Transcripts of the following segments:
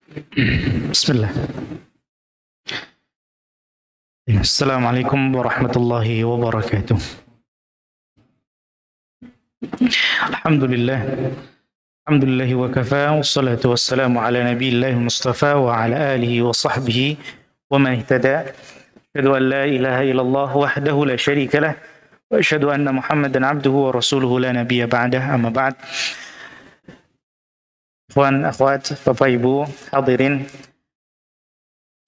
Bismillah. Assalamualaikum warahmatullahi wabarakatuh. Alhamdulillah. Alhamdulillahi wa kafa. Wassalatu wassalamu ala nabiyyillahi mustafa wa ala alihi wa sahbihi wa man ihtada. Asyhadu an la ilaha illallah wahdahu la syarika lah. Wa asyhadu anna Muhammadan abduhu wa rasuluhu la nabiyya ba'dah. Amma ba'd. Ikhwan, akhwat, Bapak Ibu, hadirin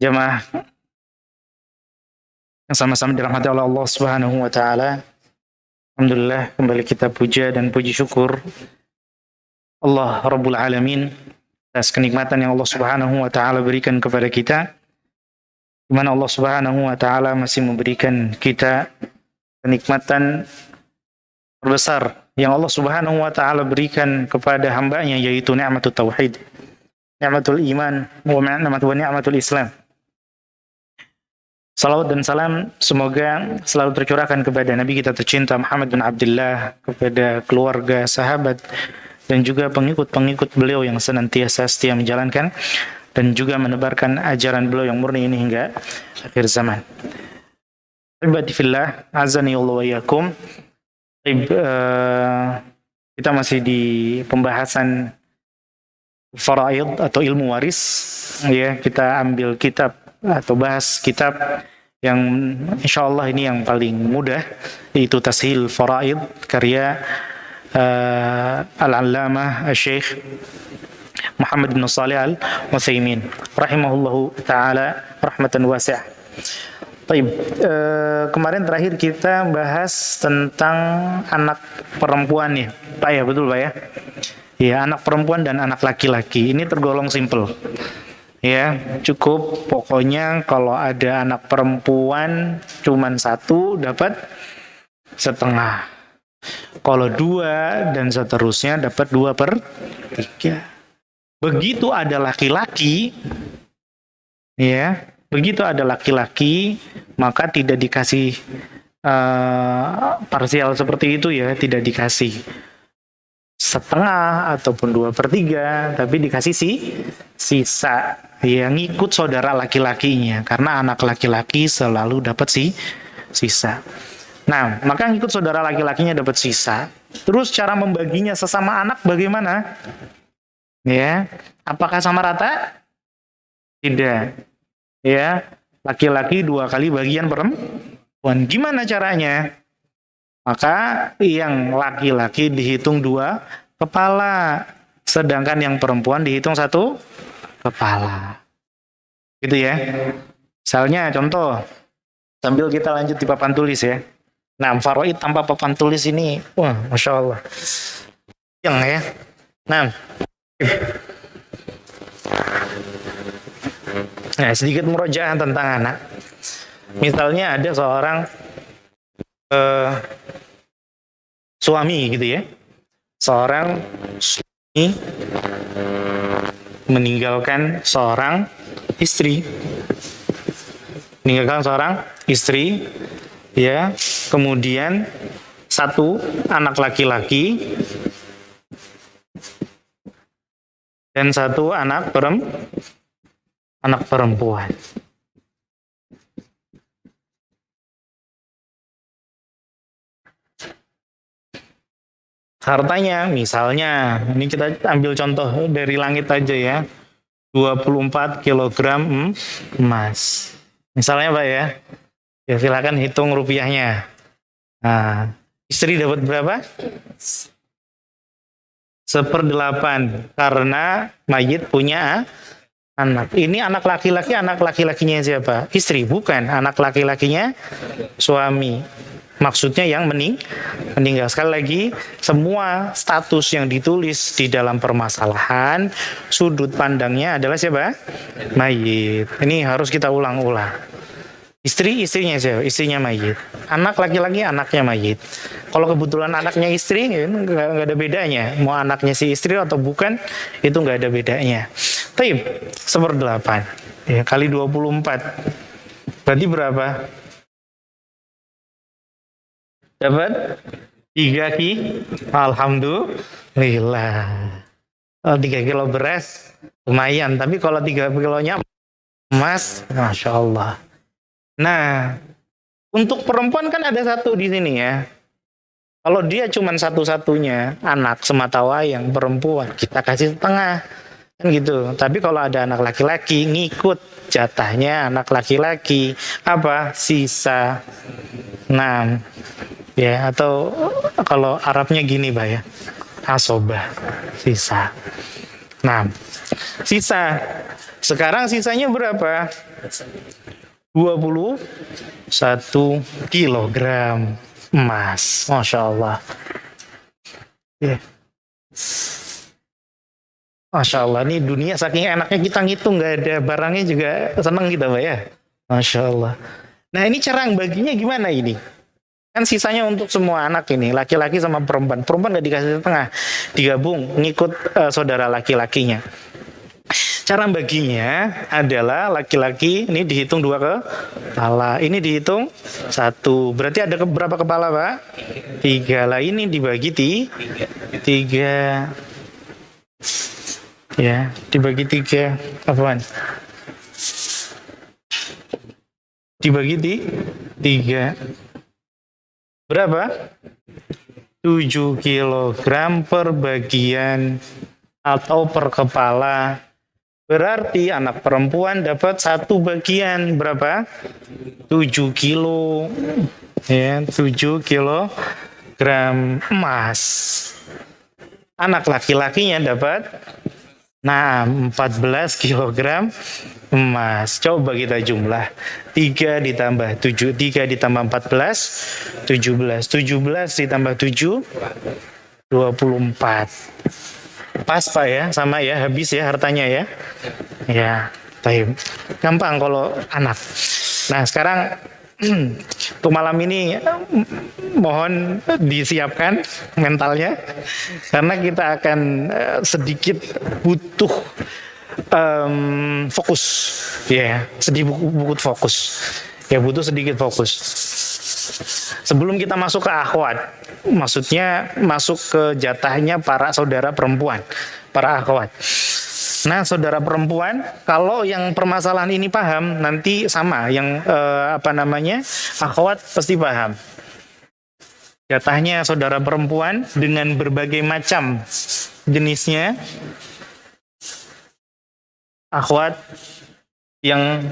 jamaah yang sama-sama dirahmati oleh Allah Subhanahu wa taala. Alhamdulillah, kembali kita puja dan puji syukur Allah Rabbul Alamin atas kenikmatan yang Allah Subhanahu wa taala berikan kepada kita, di mana Allah Subhanahu wa taala masih memberikan kita kenikmatan terbesar yang Allah Subhanahu wa taala berikan kepada hambanya, yaitu nikmatul tauhid, nikmatul iman, wa ni'matul Islam. Salawat dan salam semoga selalu tercurahkan kepada Nabi kita tercinta Muhammad bin Abdullah, kepada keluarga, sahabat, dan juga pengikut-pengikut beliau yang senantiasa setia menjalankan dan juga menebarkan ajaran beliau yang murni ini hingga akhir zaman. Ibadi fillah, azani Allah wa iyyakum. Kita masih di pembahasan faraid atau ilmu waris, ya. Kita ambil kitab atau bahas kitab yang insyaallah ini yang paling mudah, yaitu Tashil Faraid karya Al-Allamah Syekh Muhammad bin Shalih Al-Utsaimin rahimahullahu taala rahmatan wasi'ah. Baik, kemarin terakhir kita bahas tentang anak perempuan ya, Pak ya, betul Pak ya? Ya, anak perempuan dan anak laki-laki ini tergolong simple. Ya, cukup pokoknya kalau ada anak perempuan cuman satu dapat setengah. Kalau dua dan seterusnya dapat 2/3. Begitu ada laki-laki, ya, begitu ada laki-laki maka tidak dikasih parsial seperti itu ya, tidak dikasih setengah ataupun 2/3, tapi dikasih sisa, yang ngikut saudara laki-lakinya, karena anak laki-laki selalu dapat sisa. Nah, maka ngikut saudara laki-lakinya dapat sisa. Terus cara membaginya sesama anak bagaimana? Ya, apakah sama rata? Tidak. Ya, laki-laki 2 kali bagian perempuan. Gimana caranya? Maka yang laki-laki dihitung 2 kepala, sedangkan yang perempuan dihitung 1 kepala. Gitu ya. Misalnya contoh, sambil kita lanjut di papan tulis ya. Nah, faraid tanpa papan tulis ini, wah, Masya Allah. Yang ya. Nah, sedikit murojaah tentang anak. Misalnya ada seorang suami gitu ya. Seorang suami meninggalkan seorang istri. Ya, kemudian 1 anak laki-laki dan 1 anak perempuan. Hartanya misalnya, ini kita ambil contoh dari langit aja ya, 24 kg emas. Misalnya Pak ya, ya silakan hitung rupiahnya. Nah, istri dapat berapa? 1/8, karena mayit punya anak. Ini anak laki-laki, anak laki-lakinya siapa? Istri, bukan. Anak laki-lakinya suami. Maksudnya yang meninggal. Sekali lagi, semua status yang ditulis di dalam permasalahan, sudut pandangnya adalah siapa? Mayit. Ini harus kita ulang-ulang. Istri, istrinya siapa? Istrinya mayit. Anak laki-laki, anaknya mayit. Kalau kebetulan anaknya istri, ya, nggak ada bedanya. Mau anaknya si istri atau bukan, itu nggak ada bedanya. Tapi 1/8 ya, kali 24. Berarti berapa? Dapat 3 Alhamdulillah. 3 kilo beras lumayan, tapi kalau 3 kilonya emas, Masya Allah. Nah, untuk perempuan kan ada satu di sini ya. Kalau dia cuma satu-satunya anak semata wayang perempuan, kita kasih setengah. Kan gitu. Tapi kalau ada anak laki-laki, ngikut jatahnya anak laki-laki. Apa? Sisa. Nah, ya, atau kalau Arabnya gini, Pak ya. Asobah. Sisa. Nah, sisa. Sekarang sisanya berapa? 21 kilogram emas. Masya Allah. Ya. Masya Allah, ini dunia saking enaknya kita ngitung, nggak ada barangnya juga seneng kita, Pak ya. Masya Allah. Nah, ini cara baginya gimana ini? Kan sisanya untuk semua anak ini, laki-laki sama perempuan. Perempuan nggak dikasih setengah, digabung, ngikut saudara laki-lakinya. Cara baginya adalah laki-laki ini dihitung 2 kepala, ini dihitung 1. Berarti ada berapa kepala, Pak? 3 lah, ini dibagi 3. Ya, dibagi 3. Apaan? Dibagi 3. Berapa? 7 kilogram per bagian atau per kepala. Berarti anak perempuan dapat 1 bagian berapa? 7 kilo. Ya, 7 kilogram emas. Anak laki-lakinya dapat 14 kilogram emas. Coba kita jumlah. 3 ditambah 7, 3 ditambah 14, 17. 17 ditambah 7, 24. Pas, Pak ya, sama ya, habis ya hartanya ya. Ya, baik. Gampang kalau anak. Nah, sekarang untuk malam ini mohon disiapkan mentalnya karena kita akan sedikit butuh fokus, ya, sedikit fokus, ya, butuh sedikit fokus. Sebelum kita masuk ke akhwat, maksudnya masuk ke jatahnya para saudara perempuan, para akhwat. Nah, saudara perempuan, kalau yang permasalahan ini paham, nanti sama yang akhwat pasti paham. Jatahnya saudara perempuan dengan berbagai macam jenisnya. Akhwat yang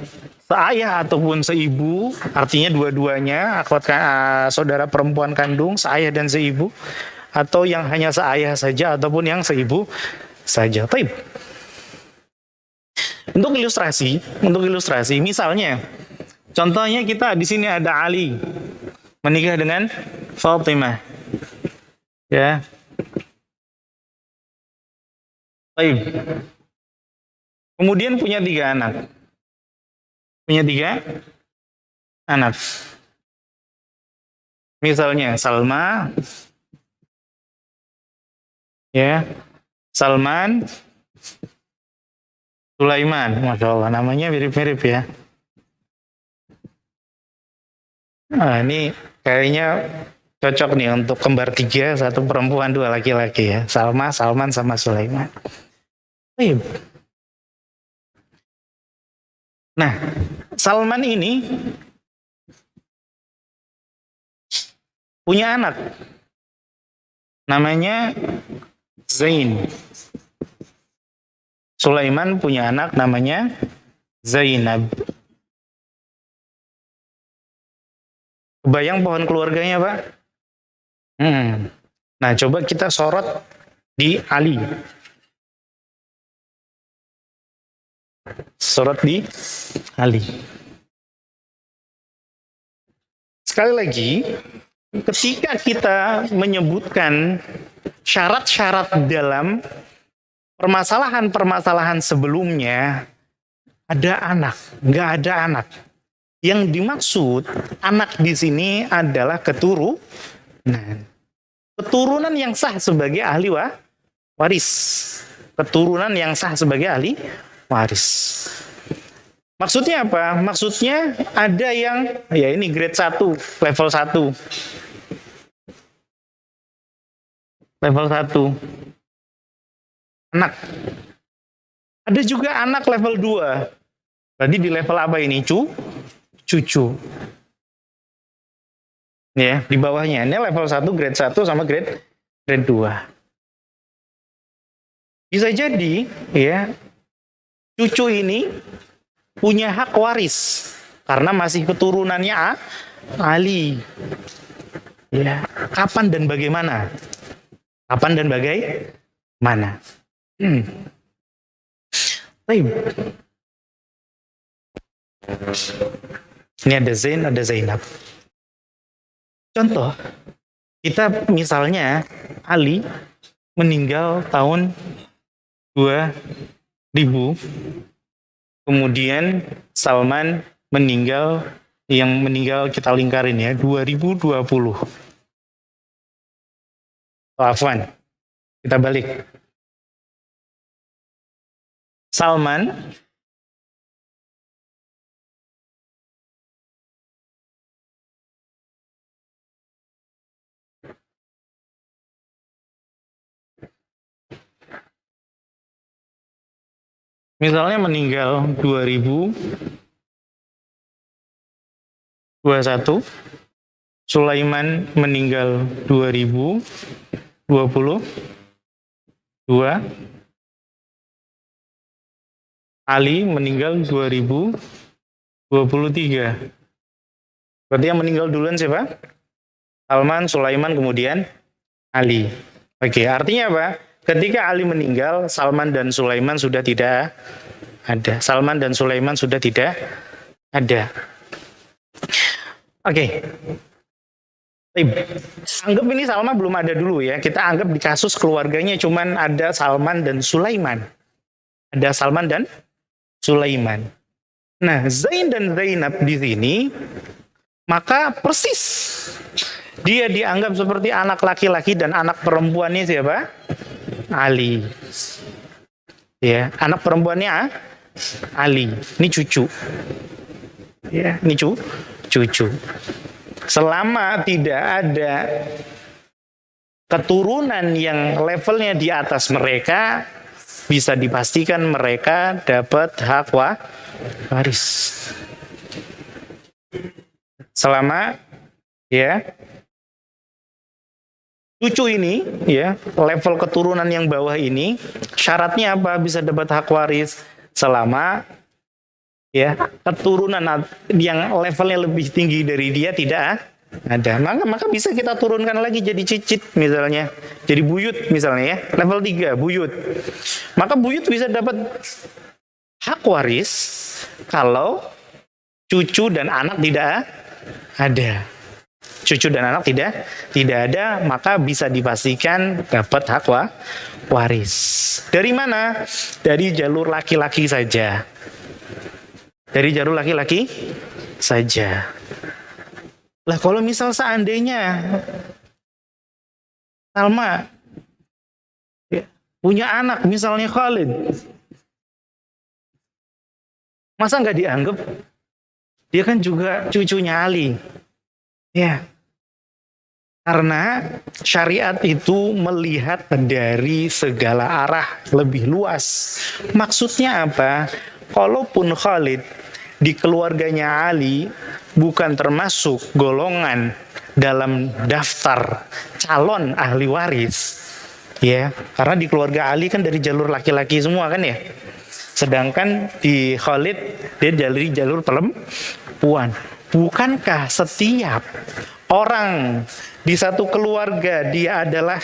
seayah ataupun seibu, artinya dua-duanya, akhwat saudara perempuan kandung, seayah dan seibu, atau yang hanya seayah saja ataupun yang seibu saja. Baik. Untuk ilustrasi, misalnya, contohnya kita di sini ada Ali menikah dengan Fatimah, ya. Baik. Kemudian punya 3 anak. Misalnya Salma, ya, Salman, Sulaiman. Masya Allah, namanya mirip-mirip ya. Nah, ini kayaknya cocok nih untuk kembar 3, 1 perempuan, 2 laki-laki ya. Salma, Salman, sama Sulaiman. Nah, Salman ini punya anak, namanya Zain. Sulaiman punya anak namanya Zainab. Kebayang pohon keluarganya, Pak? Nah, coba kita sorot di Ali. Sorot di Ali. Sekali lagi, ketika kita menyebutkan syarat-syarat dalam permasalahan-permasalahan sebelumnya, ada anak, nggak ada anak. Yang dimaksud anak di sini adalah keturunan. Keturunan yang sah sebagai ahli waris. Keturunan yang sah sebagai ahli waris. Maksudnya apa? Maksudnya ada yang, ya ini grade 1, level 1. Level 1. anak. Ada juga anak level 2. Berarti di level apa ini? Cucu. Ya, di bawahnya. Ini level 1, grade 1 sama grade 2. Bisa jadi, ya, cucu ini punya hak waris karena masih keturunannya Ali. Ya, kapan dan bagaimana? Kapan dan bagaimana? Baik. Ini ada Zain, ada Zainab. Contoh, kita misalnya Ali meninggal tahun 2000, kemudian Salman meninggal, yang meninggal kita lingkarin ya, 2020. Afwan, kita balik. Salman misalnya meninggal 2021, Sulaiman meninggal 2022, Ali meninggal 2023. Berarti yang meninggal duluan siapa? Salman, Sulaiman, kemudian Ali. Oke, artinya apa? Ketika Ali meninggal, Salman dan Sulaiman sudah tidak ada. Salman dan Sulaiman sudah tidak ada. Oke. Anggap ini Salman belum ada dulu ya. Kita anggap di kasus keluarganya cuman ada Salman dan Sulaiman. Ada Salman dan Sulaiman. Nah, Zain dan Zainab di sini, maka persis dia dianggap seperti anak laki-laki dan anak perempuannya siapa? Ali. Ya, anak perempuannya Ali. Ini cucu. Ya, ini cucu. Selama tidak ada keturunan yang levelnya di atas mereka, bisa dipastikan mereka dapat hak waris. Selama ya cucu ini ya, level keturunan yang bawah ini, syaratnya apa bisa dapat hak waris? Selama ya keturunan yang levelnya lebih tinggi dari dia tidak ada, maka bisa kita turunkan lagi jadi cicit misalnya, jadi buyut misalnya ya, level 3 buyut. Maka buyut bisa dapat hak waris kalau cucu dan anak tidak ada. Cucu dan anak tidak ada, maka bisa dipastikan dapat hak waris. Dari mana? Dari jalur laki-laki saja. Dari jalur laki-laki saja. Lah kalau misal seandainya Salma punya anak misalnya Khalid, masa nggak dianggap? Dia kan juga cucunya Ali. Ya. Karena syariat itu melihat dari segala arah lebih luas. Maksudnya apa? Kalaupun Khalid di keluarganya Ali bukan termasuk golongan dalam daftar calon ahli waris, ya, karena di keluarga Ali kan dari jalur laki-laki semua kan ya. Sedangkan di Khalid dia dari jalur perempuan. Bukankah setiap orang di satu keluarga dia adalah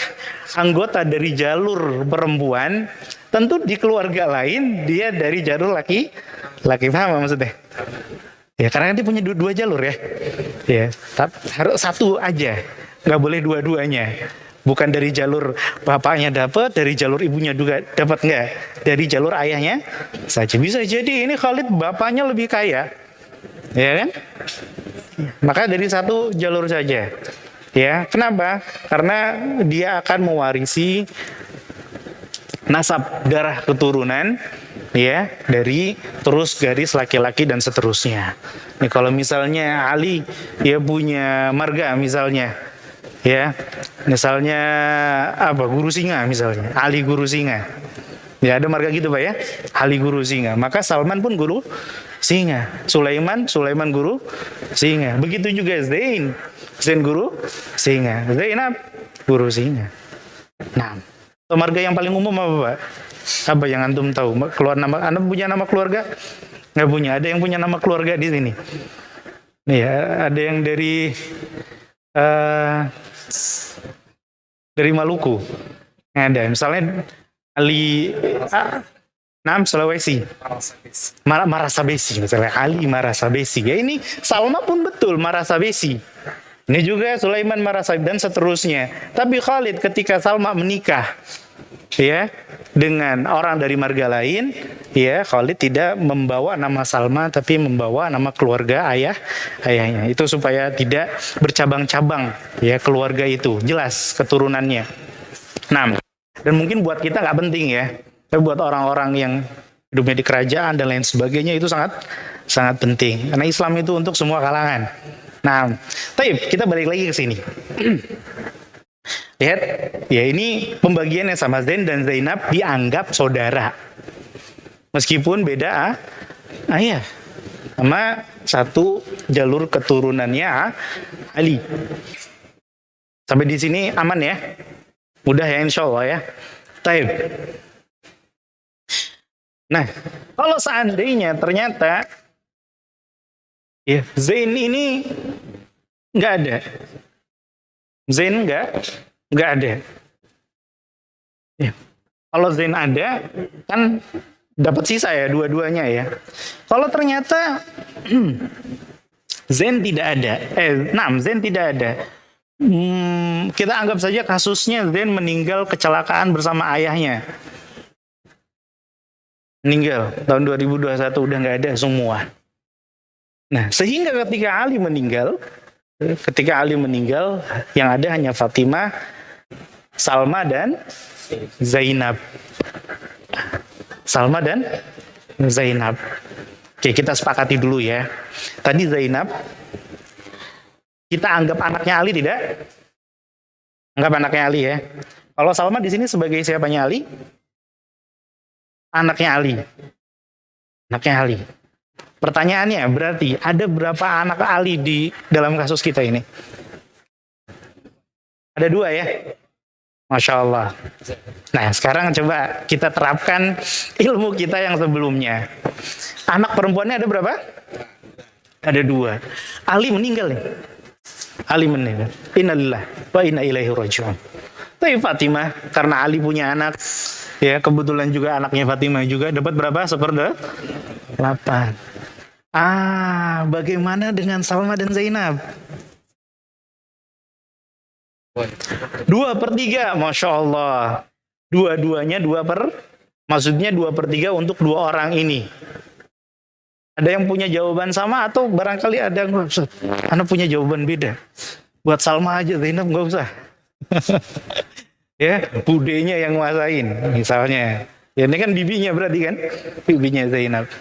anggota dari jalur perempuan, tentu di keluarga lain dia dari jalur laki, paham maksudnya? Ya karena dia punya dua jalur ya. Ya, harus satu aja, nggak boleh dua-duanya. Bukan dari jalur bapaknya dapat, dari jalur ibunya juga dapat, nggak. Dari jalur ayahnya saja. Bisa jadi ini Khalid bapaknya lebih kaya, ya kan? Maka dari satu jalur saja. Ya, kenapa? Karena dia akan mewarisi nasab darah keturunan ya dari terus garis laki-laki dan seterusnya. Nih kalau misalnya Ali dia punya marga misalnya ya, misalnya apa guru singa misalnya, Ali guru singa. Ya ada marga gitu Pak ya. Ali guru singa. Maka Salman pun guru singa. Sulaiman guru singa. Begitu juga Zain. Zain guru singa. Zainab guru singa. Nah, marga yang paling umum apa Pak? Apa yang antum tahu? Keluar nama, Anda punya nama keluarga? Nggak punya. Ada yang punya nama keluarga di sini. Nih ya, ada yang dari Maluku. Ada, misalnya Ali Sulawesi. Marasabesi misalnya Ali Marasabesi. Ya ini Salma pun betul Marasabesi. Ini juga Sulaiman Marasabesi dan seterusnya. Tapi Khalid ketika Salma menikah ya dengan orang dari marga lain, ya Khalid tidak membawa nama Salma tapi membawa nama keluarga ayahnya. Itu supaya tidak bercabang-cabang ya keluarga itu, jelas keturunannya. Nah, dan mungkin buat kita nggak penting ya, tapi buat orang-orang yang hidupnya di kerajaan dan lain sebagainya itu sangat penting. Karena Islam itu untuk semua kalangan. Nah, tapi kita balik lagi ke sini. Lihat, ya ini pembagiannya sama Zain dan Zainab dianggap saudara. Meskipun beda ayah. Sama satu jalur keturunannya Ali. Sampai di sini aman ya? Mudah ya insya Allah ya. Taib. Nah, kalau seandainya ternyata ya Zain ini nggak ada. Zain nggak ada. Ya. Kalau Zain ada, kan dapat sisa ya dua-duanya ya. Kalau ternyata Zain tidak ada, Zain tidak ada. Kita anggap saja kasusnya Zain meninggal kecelakaan bersama ayahnya. Meninggal tahun 2021 udah nggak ada semua. Nah, sehingga ketika Ali meninggal yang ada hanya Fatimah, Salma dan Zainab. Salma dan Zainab. Oke, kita sepakati dulu ya. Tadi Zainab kita anggap anaknya Ali tidak? Anggap anaknya Ali ya. Kalau Salma di sini sebagai siapanya Ali? Anaknya Ali. Anaknya Ali. Pertanyaannya berarti ada berapa anak Ali di dalam kasus kita ini? Ada 2 ya? Masya Allah. Nah sekarang coba kita terapkan ilmu kita yang sebelumnya. Anak perempuannya ada berapa? Ada 2. Ali meninggal nih. Ali meninggal. Innalillahi wa inna ilaihi raji'un. Tapi Fatimah karena Ali punya anak, ya kebetulan juga anaknya Fatimah juga dapat berapa? 1/8. Bagaimana dengan Salma dan Zainab? 2/3, Masya Allah. Dua-duanya maksudnya 2/3 untuk 2 orang ini. Ada yang punya jawaban sama atau barangkali ada yang anak punya jawaban beda? Buat Salma aja, Zainab nggak usah. Ya, budenya yang nguasain misalnya. Ya ini kan bibinya berarti kan? Bibinya Zainab.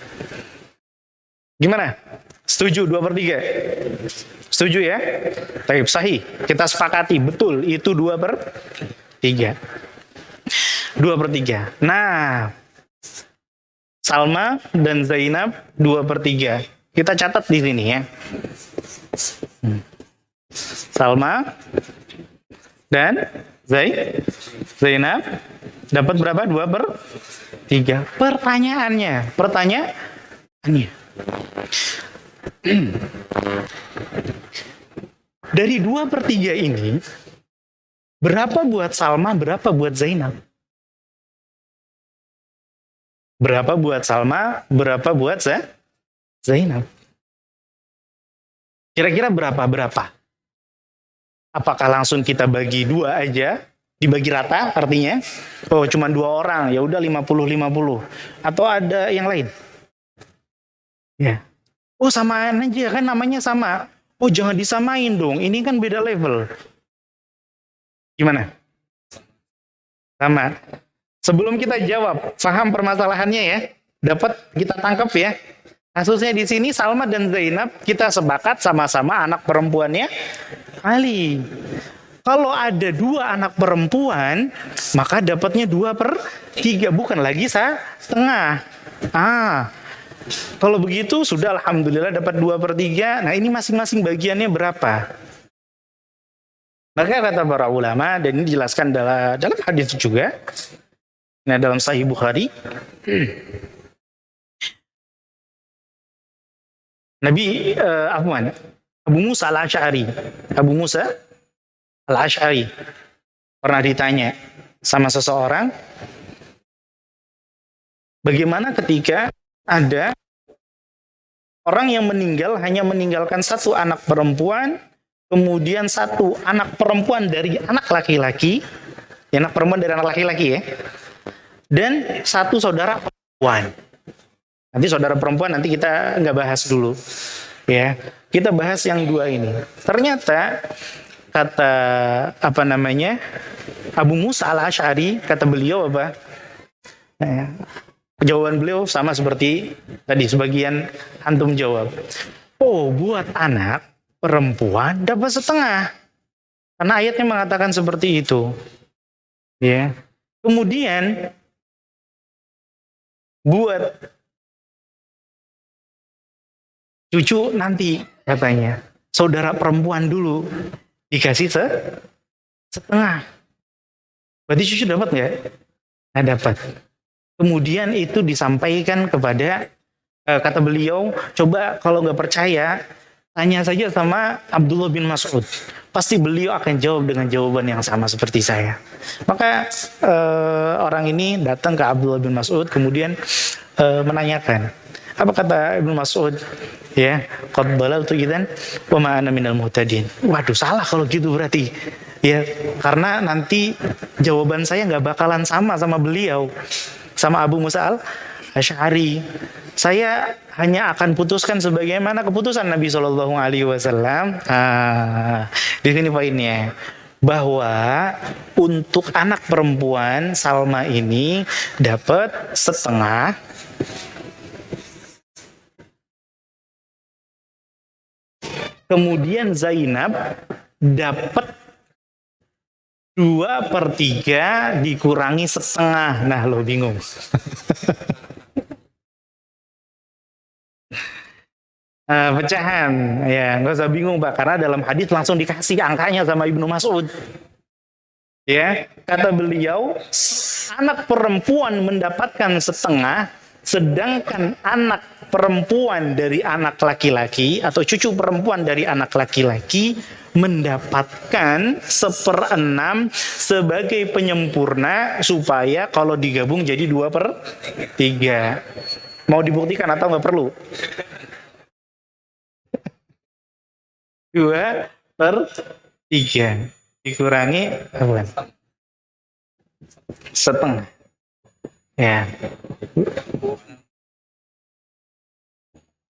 Gimana? Setuju 2/3? Setuju ya? Baik, sahih. Kita sepakati betul itu 2/3. 2/3. Nah, Salma dan Zainab 2/3. Kita catat di sini ya. Salma dan Zainab dapat berapa? 2/3. Pertanyaannya. Dari 2/3 ini, berapa buat Salma, berapa buat Zainab? Berapa buat Salma, berapa buat Zainab? Kira-kira berapa? Apakah langsung kita bagi 2 aja, dibagi rata artinya? Oh, cuma 2 orang, ya udah 50-50. Atau ada yang lain? Ya. Oh, samaan aja kan namanya sama. Oh, jangan disamain dong. Ini kan beda level. Gimana? Sama. Sebelum kita jawab, paham permasalahannya ya? Dapat kita tangkap ya? Kasusnya di sini Salma dan Zainab kita sepakat sama-sama anak perempuannya Ali. Kalau ada 2 anak perempuan, maka dapatnya 2/3, bukan lagi setengah. Kalau begitu sudah alhamdulillah dapat 2/3. Nah, ini masing-masing bagiannya berapa? Maka kata para ulama, dan ini dijelaskan dalam hadis juga. Nah, dalam Sahih Bukhari, Abu Musa Al-Asy'ari pernah ditanya sama seseorang, bagaimana ketika ada orang yang meninggal hanya meninggalkan 1 anak perempuan, kemudian 1 anak perempuan dari anak laki-laki, anak perempuan dari anak laki-laki ya, dan 1 saudara perempuan. Nanti saudara perempuan nanti kita nggak bahas dulu, ya. Kita bahas yang 2 ini. Ternyata kata Abu Musa Al-Asy'ari, kata beliau apa? Jawaban beliau sama seperti tadi sebagian antum jawab. Oh, buat anak perempuan dapat setengah. Karena ayatnya mengatakan seperti itu. Ya. Kemudian buat cucu nanti katanya saudara perempuan dulu dikasih setengah. Berarti cucu dapat nggak? Nah, dapat. Kemudian itu disampaikan kepada, kata beliau, coba kalau nggak percaya, tanya saja sama Abdullah bin Mas'ud. Pasti beliau akan jawab dengan jawaban yang sama seperti saya. Maka orang ini datang ke Abdullah bin Mas'ud, kemudian menanyakan, apa kata Ibnu Mas'ud? Ya, qad dalaltu idzan wa ma ana minal muhtadin. Waduh, salah kalau gitu berarti. Ya, karena nanti jawaban saya nggak bakalan sama beliau, sama Abu Musa Al-Asy'ari. Saya hanya akan putuskan sebagaimana keputusan Nabi Shallallahu Alaihi Wasallam. Di sini poinnya, bahwa untuk anak perempuan Salma ini dapat setengah, kemudian Zainab dapat 2/3 dikurangi setengah. Nah, lo bingung. Pecahan, ya nggak usah bingung Pak, karena dalam hadis langsung dikasih angkanya sama Ibnu Mas'ud. Ya, kata beliau, anak perempuan mendapatkan setengah, sedangkan anak perempuan dari anak laki-laki atau cucu perempuan dari anak laki-laki mendapatkan 1/6 sebagai penyempurna supaya kalau digabung jadi 2/3. Mau dibuktikan atau nggak perlu? 2/3 dikurangi apa? Setengah. Ya.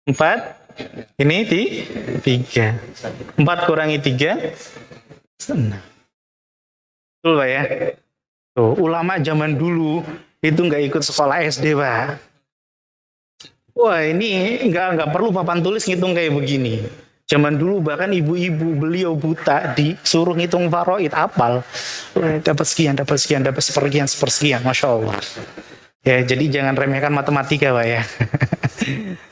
4. Ini 3. 4 kurangi 3. Setengah. Betul Pak ya? Tuh, ulama zaman dulu itu nggak ikut sekolah SD Pak. Wah, ini nggak perlu papan tulis ngitung kayak begini. Zaman dulu bahkan ibu-ibu beliau buta disuruh ngitung faraid, apal. Dapat sekian, dapat sepersekian, Masya Allah. Ya, jadi jangan remehkan matematika, Pak ya.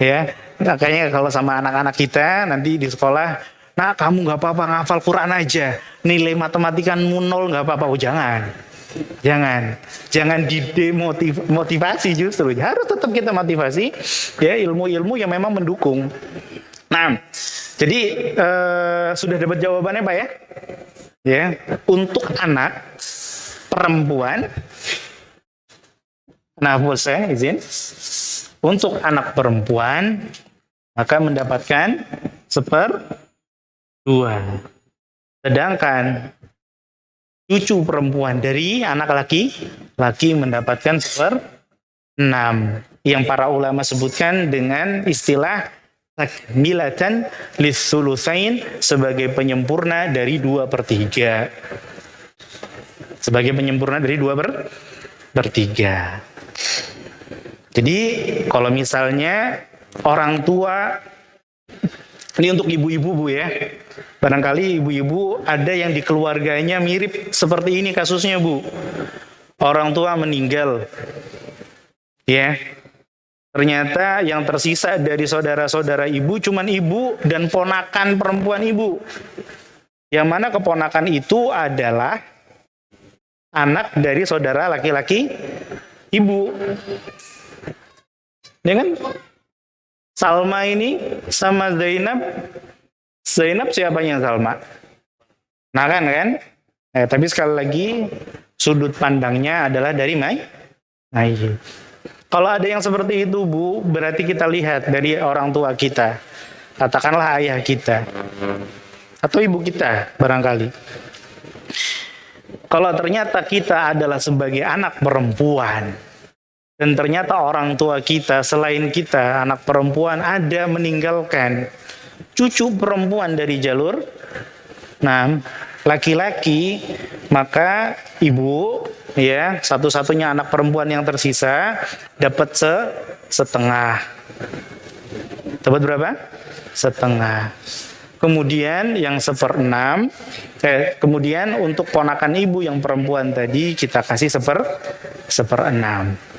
Ya, makanya kalau sama anak-anak kita nanti di sekolah, nah kamu nggak apa-apa ngafal Quran aja, nilai matematikanu 0 nggak apa-apa. Oh jangan didemotivasi, justru harus tetap kita motivasi ya, ilmu-ilmu yang memang mendukung. Nah, jadi sudah dapat jawabannya Pak ya? Ya, untuk anak perempuan, nah saya izin, untuk anak perempuan maka mendapatkan 1/2, sedangkan cucu perempuan dari anak laki-laki mendapatkan 1/6, yang para ulama sebutkan dengan istilah takmilatan lis-sulusain, sebagai penyempurna dari 2/3. Sebagai penyempurna dari 2/3. Jadi kalau misalnya orang tua Ini untuk ibu-ibu Bu ya. Barangkali ibu-ibu ada yang di keluarganya mirip seperti ini kasusnya Bu. Orang tua meninggal. Ya. Ternyata yang tersisa dari saudara-saudara ibu cuman ibu dan ponakan perempuan ibu. Yang mana keponakan itu adalah anak dari saudara laki-laki ibu. Ya kan? Salma ini sama Zainab. Zainab siapanya Salma? Nah kan? Tapi sekali lagi sudut pandangnya adalah dari Mayyit. Kalau ada yang seperti itu Bu, berarti kita lihat dari orang tua kita. Katakanlah ayah kita. Atau ibu kita barangkali. Kalau ternyata kita adalah sebagai anak perempuan. Dan ternyata orang tua kita, selain kita, anak perempuan ada meninggalkan cucu perempuan dari jalur laki-laki, maka ibu ya satu-satunya anak perempuan yang tersisa dapat setengah. Dapat berapa? Setengah. Kemudian yang 1/6, kemudian untuk ponakan ibu yang perempuan tadi kita kasih 1/6.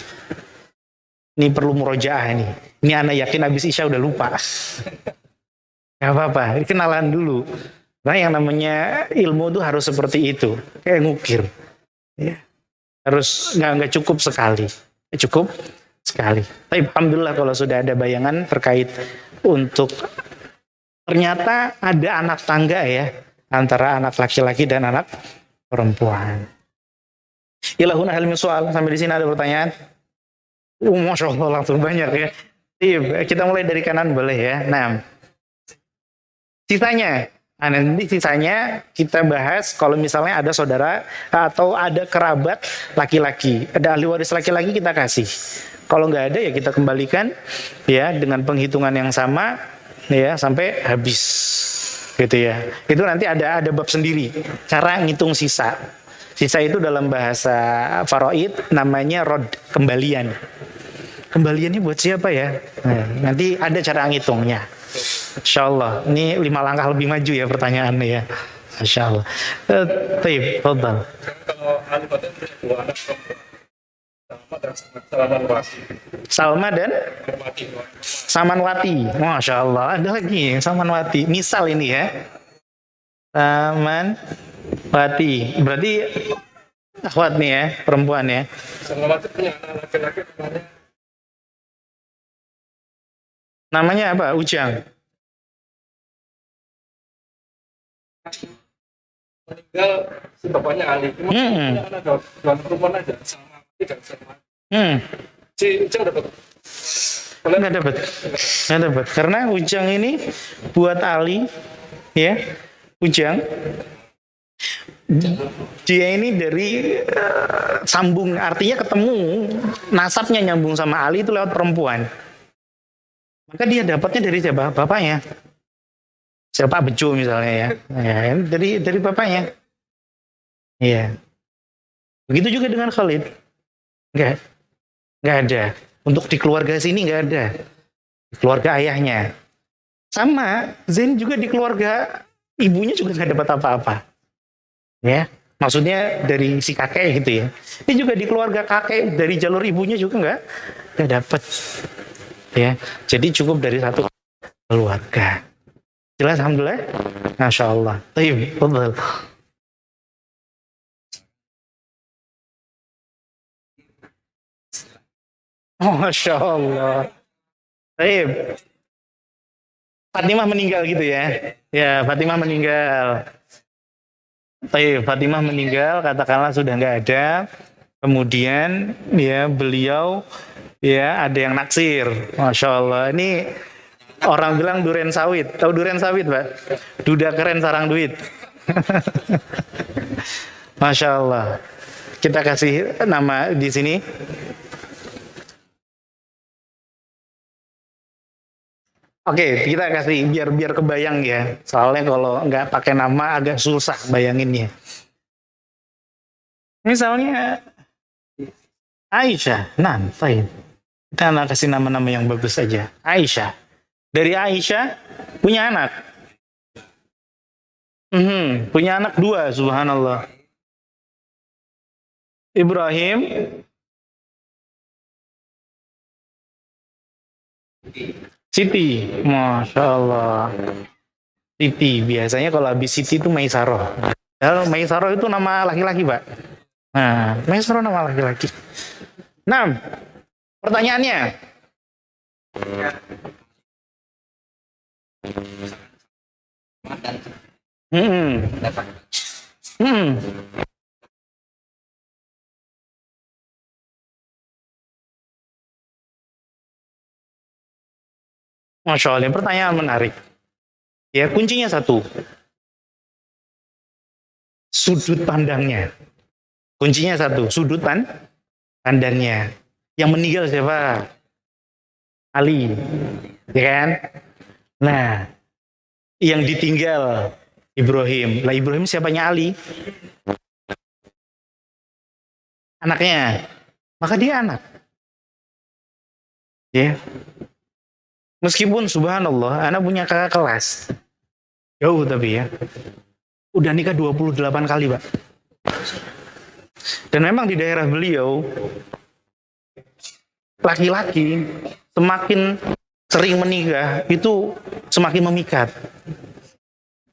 Ini perlu murojaah ini. Ini anak yakin habis Isya udah lupa. Gak apa-apa, kenalan dulu. Nah yang namanya ilmu itu harus seperti itu, kayak ngukir. Ya. Harus nggak cukup sekali, cukup sekali. Tapi alhamdulillah kalau sudah ada bayangan terkait untuk ternyata ada anak tangga ya antara anak laki-laki dan anak perempuan. Ilahuna halmi soal, sampai di sini ada pertanyaan? Masya Allah langsung banyak ya. Kita mulai dari kanan boleh ya. Nah, sisanya. Nah, nanti sisanya kita bahas kalau misalnya ada saudara atau ada kerabat laki-laki, ada ahli waris laki-laki kita kasih. Kalau nggak ada ya kita kembalikan ya dengan penghitungan yang sama ya sampai habis gitu ya. Itu nanti ada bab sendiri cara ngitung sisa. Sisa itu dalam bahasa faraid namanya rod, kembalian. Kembaliannya buat siapa ya? Nah, nanti ada cara ngitungnya. Insya Allah. Ini 5 langkah lebih maju ya pertanyaannya ya. Insya Allah. Taib, fadal. Kalau ahli batin punya 2 anak perempuan, Salma dan Samanwati. Masya Allah. Ada lagi Samanwati. Misal ini ya. Samanwati. Berarti akhwat nih ya, perempuan ya. Samanwati punya anak laki-laki namanya apa? Ujang. Meninggal si bapaknya Ali. Cuma punya anak 2 perempuan aja. Salma dan Salma. Si Ujang dapat. Nggak dapat. Karena Ujang ini buat Ali, ya, Ujang. Dia ini dari sambung, artinya ketemu nasabnya nyambung sama Ali itu lewat perempuan. Maka dia dapatnya dari siapa? Bapaknya. Siapa Bejo misalnya ya. Dari bapaknya. Iya. Begitu juga dengan Khalid. Enggak ada. Untuk di keluarga sini enggak ada. Di keluarga ayahnya. Sama, Zain juga di keluarga ibunya juga enggak dapat apa-apa. Ya. Maksudnya dari si kakek gitu ya. Ini juga di keluarga kakek dari jalur ibunya juga enggak dapat. Ya. Jadi cukup dari satu keluarga. Jelas alhamdulillah. Masya Allah. Taib, fadhal. Masya Allah. Taib. Fatimah meninggal gitu ya. Ya, Fatimah meninggal. Taib, Fatimah meninggal, katakanlah sudah nggak ada. Kemudian ya beliau ya ada yang naksir. Masya Allah. Ini orang bilang duren sawit. Tahu duren sawit, Pak? Duda keren sarang duit. Masya Allah. Kita kasih nama di sini. Oke, kita kasih biar kebayang ya. Soalnya kalau nggak pakai nama agak susah bayanginnya. Misalnya Aisyah. Nah, fine. Kita kasih nama-nama yang bagus aja. Aisyah. dari Aisyah punya anak. Punya anak 2, subhanallah. Ibrahim, Siti, Masya Allah. Siti, biasanya kalau habis Siti itu Maisaroh. Kalau Maisaroh itu nama laki-laki, Pak. Nah, Maisaroh nama laki-laki. Nah, pertanyaannya. Masya Allah, pertanyaan menarik. Ya, kuncinya satu. Sudut pandangnya. Kuncinya satu, sudut pandangnya. Yang meninggal siapa? Ali. Ya kan? Nah, yang ditinggal Ibrahim. Lah Ibrahim siapanya Ali? Anaknya. Maka dia anak. Ya. Meskipun subhanallah, anak punya kakak kelas. Jauh tapi ya. Udah nikah 28 kali, Pak. Dan memang di daerah beliau, laki-laki semakin sering menikah, itu semakin memikat.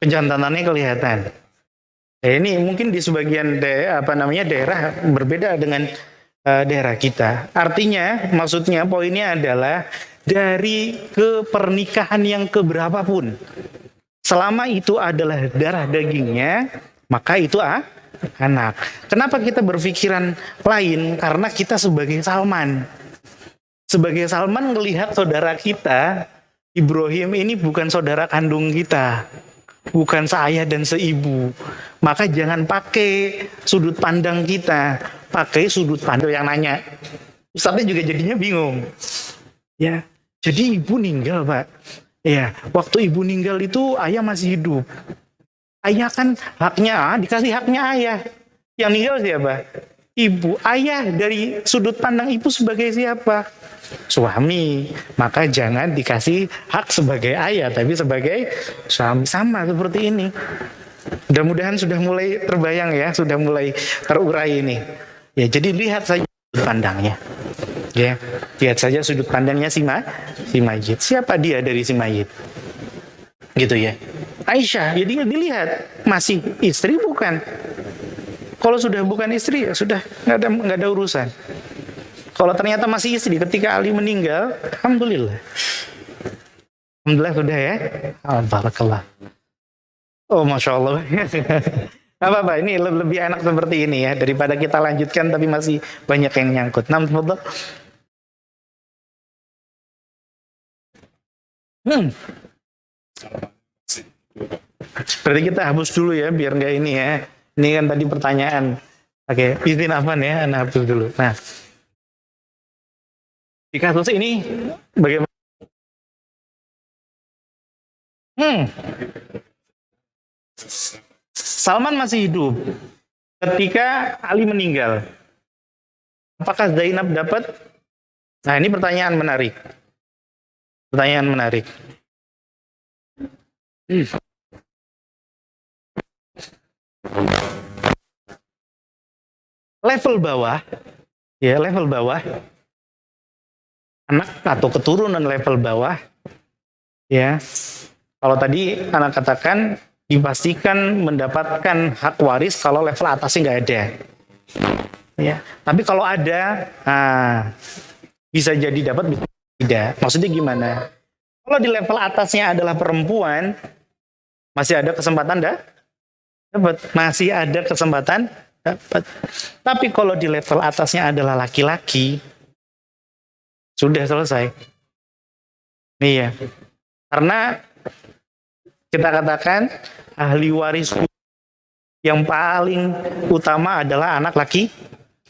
Kejantanannya kelihatan. Ini mungkin di sebagian daerah berbeda dengan daerah kita. Artinya, maksudnya poinnya adalah dari kepernikahan yang keberapapun, selama itu adalah darah dagingnya, maka itu anak. Kenapa kita berpikiran lain? Karena kita sebagai Salman melihat saudara kita Ibrahim ini bukan saudara kandung kita, bukan seayah dan seibu. Maka jangan pakai sudut pandang kita, pakai sudut pandang yang nanya. Ustaznya juga jadinya bingung. Ya, jadi ibu meninggal, Pak. Ya, waktu ibu meninggal itu ayah masih hidup. Ayah kan haknya, dikasih haknya ayah. Yang meninggal siapa? Ibu. Ayah dari sudut pandang ibu sebagai siapa? Suami. Maka jangan dikasih hak sebagai ayah, tapi sebagai suami. Sama seperti ini. Mudah-mudahan sudah mulai terbayang ya, sudah mulai terurai ini. Ya, jadi lihat saja sudut pandangnya. Ya, lihat saja sudut pandangnya si mayit. Siapa dia dari si mayit? Gitu ya. Aisyah, jadi dilihat masih istri bukan. Kalau sudah bukan istri ya sudah nggak ada urusan. Kalau ternyata masih istri ketika Ali meninggal, alhamdulillah. Alhamdulillah sudah ya. Barakallah. Oh, masya Allah. Apa ini lebih enak seperti ini ya daripada kita lanjutkan tapi masih banyak yang nyangkut. Nampak? Berarti kita hapus dulu ya biar nggak ini ya. Ini kan tadi pertanyaan. Oke, izin Afan ya, Anda hapus dulu. Nah, di kasus ini bagaimana? Salman masih hidup ketika Ali meninggal. Apakah Zainab dapat? Nah, ini pertanyaan menarik. Pertanyaan menarik. Level bawah, ya level bawah, anak atau keturunan level bawah, ya. Kalau tadi anak katakan dipastikan mendapatkan hak waris kalau level atasnya nggak ada, ya. Tapi kalau ada, bisa jadi dapat, bisa tidak. Maksudnya gimana? Kalau di level atasnya adalah perempuan, masih ada kesempatan dapat, masih ada kesempatan dapat. Tapi kalau di level atasnya adalah laki-laki, sudah selesai. Iya. Karena kita katakan ahli waris yang paling utama adalah anak laki.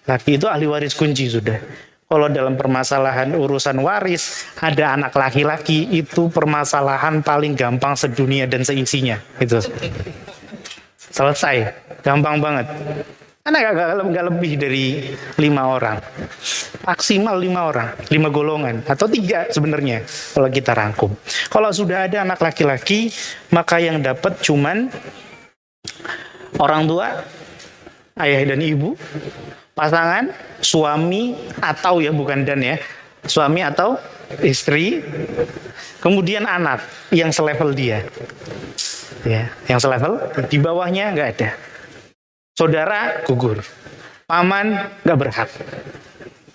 Laki itu ahli waris kunci sudah. Kalau dalam permasalahan urusan waris ada anak laki-laki, itu permasalahan paling gampang sedunia dan seisinya. Itu selesai, gampang banget. Karena nggak lebih dari 5 orang, maksimal 5 orang, 5 golongan atau 3 sebenarnya kalau kita rangkum. Kalau sudah ada anak laki-laki, maka yang dapat cuman orang tua, ayah dan ibu, pasangan, suami atau ya bukan dan ya, suami atau istri, kemudian anak yang selevel dia, ya, yang selevel, di bawahnya nggak ada. Saudara gugur, paman nggak berhak.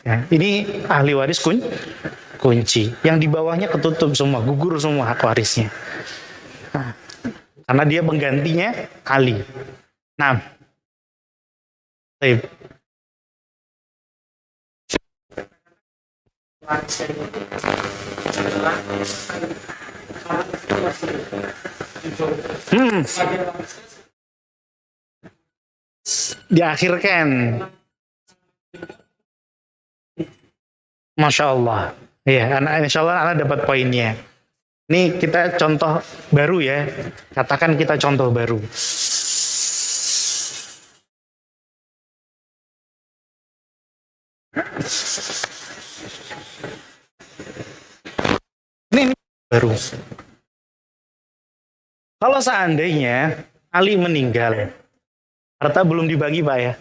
Ya, ini ahli waris kunci. Yang di bawahnya ketutup semua, gugur semua hak warisnya. Nah, karena dia penggantinya Ali. Nah, baik. Diakhirkan. Masya Allah. Ya, insya Allah anak dapat poinnya. Ini kita contoh baru ya. Katakan kita contoh baru. Ini baru. Kalau seandainya Ali meninggal, harta belum dibagi Pak ya.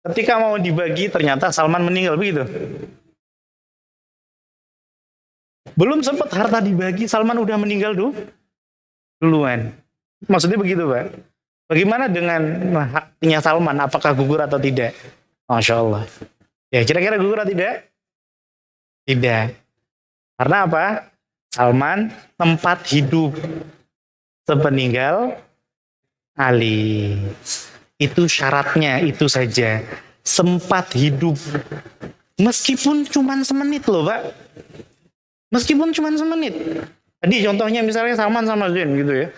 Ketika mau dibagi ternyata Salman meninggal, begitu. Belum sempat harta dibagi, Salman udah meninggal duluan. Maksudnya begitu Pak. Bagaimana dengan haknya Salman? Apakah gugur atau tidak? Masya Allah. Ya kira-kira gugur atau tidak? Tidak. Karena apa? Salman tempat hidup sepeninggal Ali. Itu syaratnya, itu saja. Sempat hidup. Meskipun cuma semenit loh Pak. Meskipun cuma semenit. Tadi contohnya misalnya Salman sama Zain gitu ya.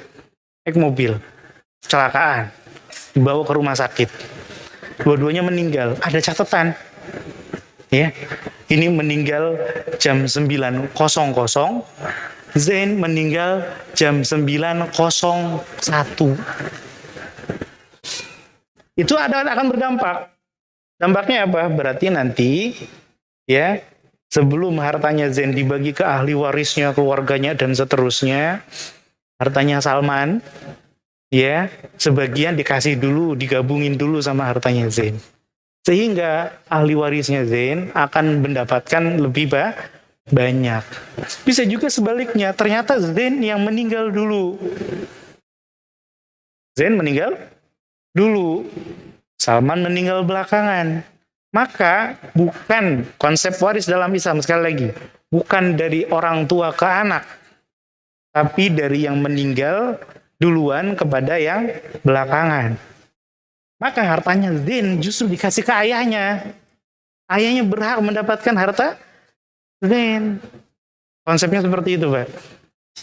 Naik mobil. Kecelakaan. Dibawa ke rumah sakit. Dua-duanya meninggal. Ada catatan. Ya. Ini meninggal jam 9.00. Zain meninggal jam 9.01. Itu akan berdampak. Dampaknya apa? Berarti nanti ya sebelum hartanya Zain dibagi ke ahli warisnya, keluarganya dan seterusnya, hartanya Salman ya sebagian dikasih dulu, digabungin dulu sama hartanya Zain. Sehingga ahli warisnya Zain akan mendapatkan lebih banyak. Bisa juga sebaliknya, ternyata Zain yang meninggal dulu. Zain meninggal dulu, Salman meninggal belakangan. Maka bukan konsep waris dalam Islam, sekali lagi, bukan dari orang tua ke anak, tapi dari yang meninggal duluan kepada yang belakangan. Maka hartanya Zain justru dikasih ke ayahnya. Ayahnya berhak mendapatkan harta Zain. Konsepnya seperti itu Pak.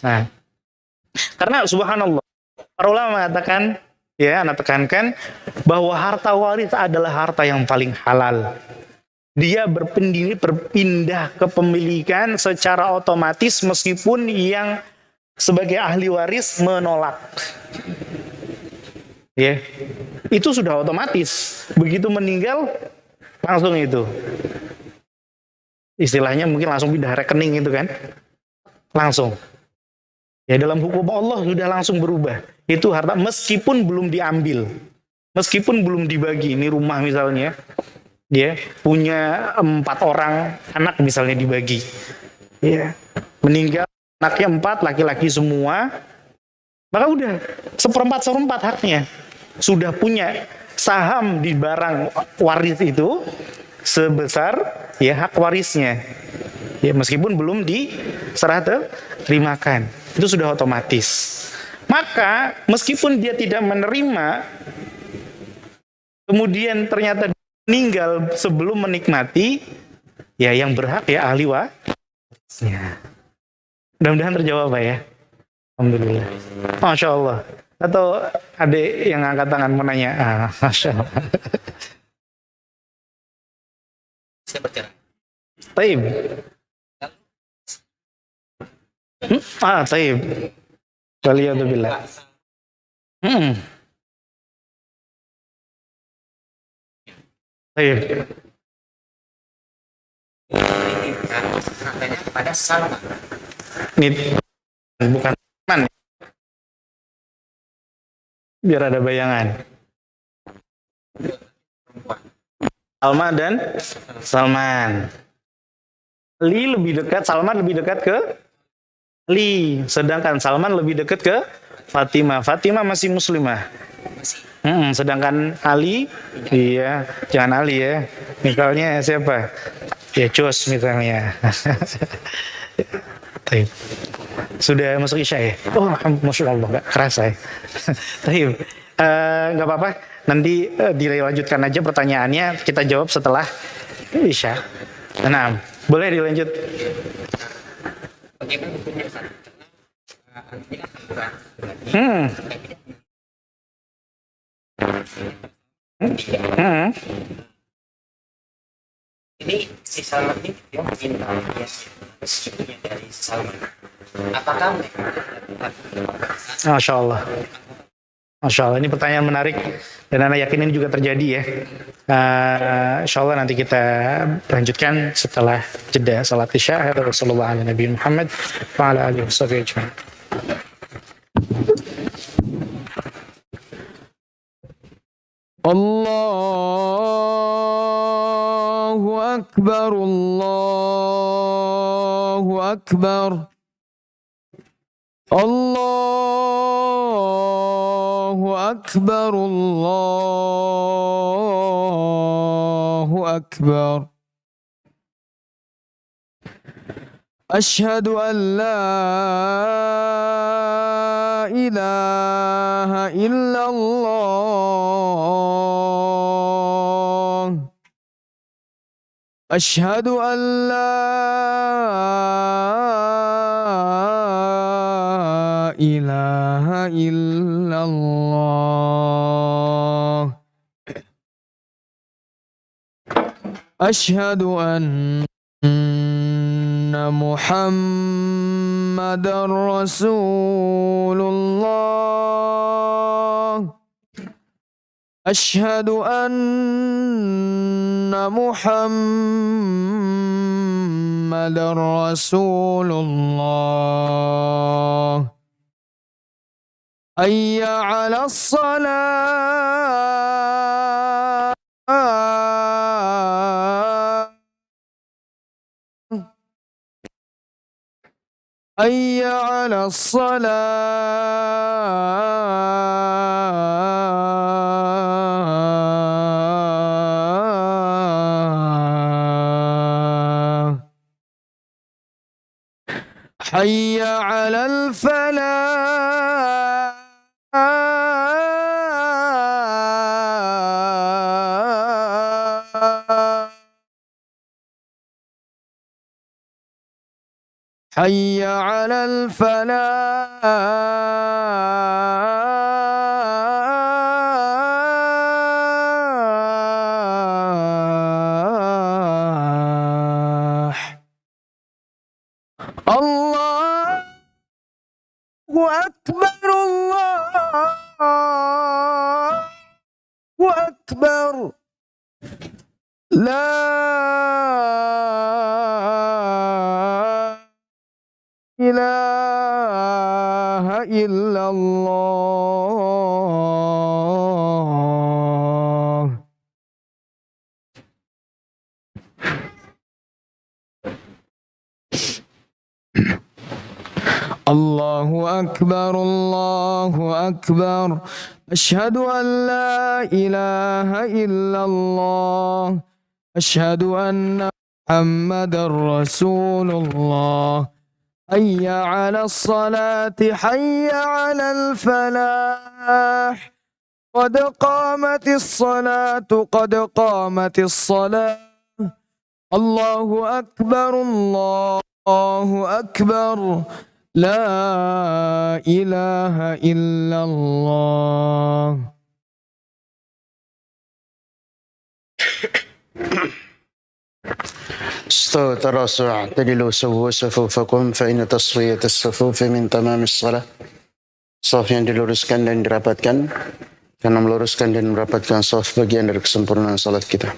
Nah, karena subhanallah, para ulama mengatakan, ya, anak tekankan bahwa harta waris adalah harta yang paling halal. Dia berpindah kepemilikan secara otomatis meskipun yang sebagai ahli waris menolak. Ya, itu sudah otomatis. Begitu meninggal langsung itu. Istilahnya mungkin langsung pindah rekening itu kan. Langsung. Ya dalam hukum Allah sudah langsung berubah. Itu harta meskipun belum diambil, meskipun belum dibagi. Ini rumah misalnya, ya punya 4 orang anak misalnya dibagi, ya meninggal anaknya 4 laki-laki semua, maka udah seperempat haknya. Sudah punya saham di barang waris itu sebesar ya hak warisnya. Ya meskipun belum diserah terimakan, itu sudah otomatis. Maka meskipun dia tidak menerima, kemudian ternyata meninggal sebelum menikmati, ya yang berhak ya ahli warisnya. Mudah-mudahan terjawab Pak ya. Alhamdulillah. Masya Allah. Atau adik yang angkat tangan menanya, Masya Allah. Saya bercerai. Taib. Taib. Waliyadzubillah. Baik. Penanya kepada Salman. Ini bukan Salman. Biar ada bayangan. Salma dan Salman. Ali lebih dekat, Salman lebih dekat ke Ali. Sedangkan Salman lebih dekat ke Fatimah. Fatimah masih muslimah. Sedangkan Ali, iya, jangan Ali ya. Misalnya siapa? Ya Cus misalnya. Taib. Sudah masuk Isya ya? Oh, Masya Allah, gak kerasa ya. Taib. Gak apa-apa, nanti dilanjutkan aja pertanyaannya, kita jawab setelah Isya. Nah, boleh dilanjut. Bagaimana hukumnya Ustaz? Ini kan Al-Quran. Ini si Salman ini dia minta istrinya dari Salman. Apakah mereka Masya Allah. Masya Allah, ini pertanyaan menarik dan Anda yakin ini juga terjadi ya. Insya Allah nanti kita lanjutkan setelah jeda salat Isya. Rasulullah Nabi Muhammad wa ala alihi wasallam. Allahu Akbar, Allahu Akbar, Allahu Akbar, Allahu Akbar. Ashhadu an la ilaha illallah. Ashhadu an la ilaha illallah. Ashhadu anna Muhammadar Rasulullah. Ashhadu anna Muhammadar Rasulullah. Hayya 'alas salah. Hayya 'alas salah. Hayya 'alal falah. Hayya 'alal falah. Allahu Akbar, Allahu Akbar. La ilaha illallah. Allahu Akbar, Allahu Akbar. Ashhadu an la ilaha illallah. Ashhadu anna Muhammadar Rasulullah. Hayya 'alas salati, hayya 'alal falah. Qad qamatis salatu, qad qamatis salah. Allahu Akbar, Allahu Akbar. La ilaha illallah. استووا تراصوا اعتدلوا سووا صفوفكم فإن تصفية الصفوف من تمام الصلاة. Saf yang diluruskan dan dirapatkan, karena meluruskan dan merapatkan saf bagian dari kesempurnaan salat kita.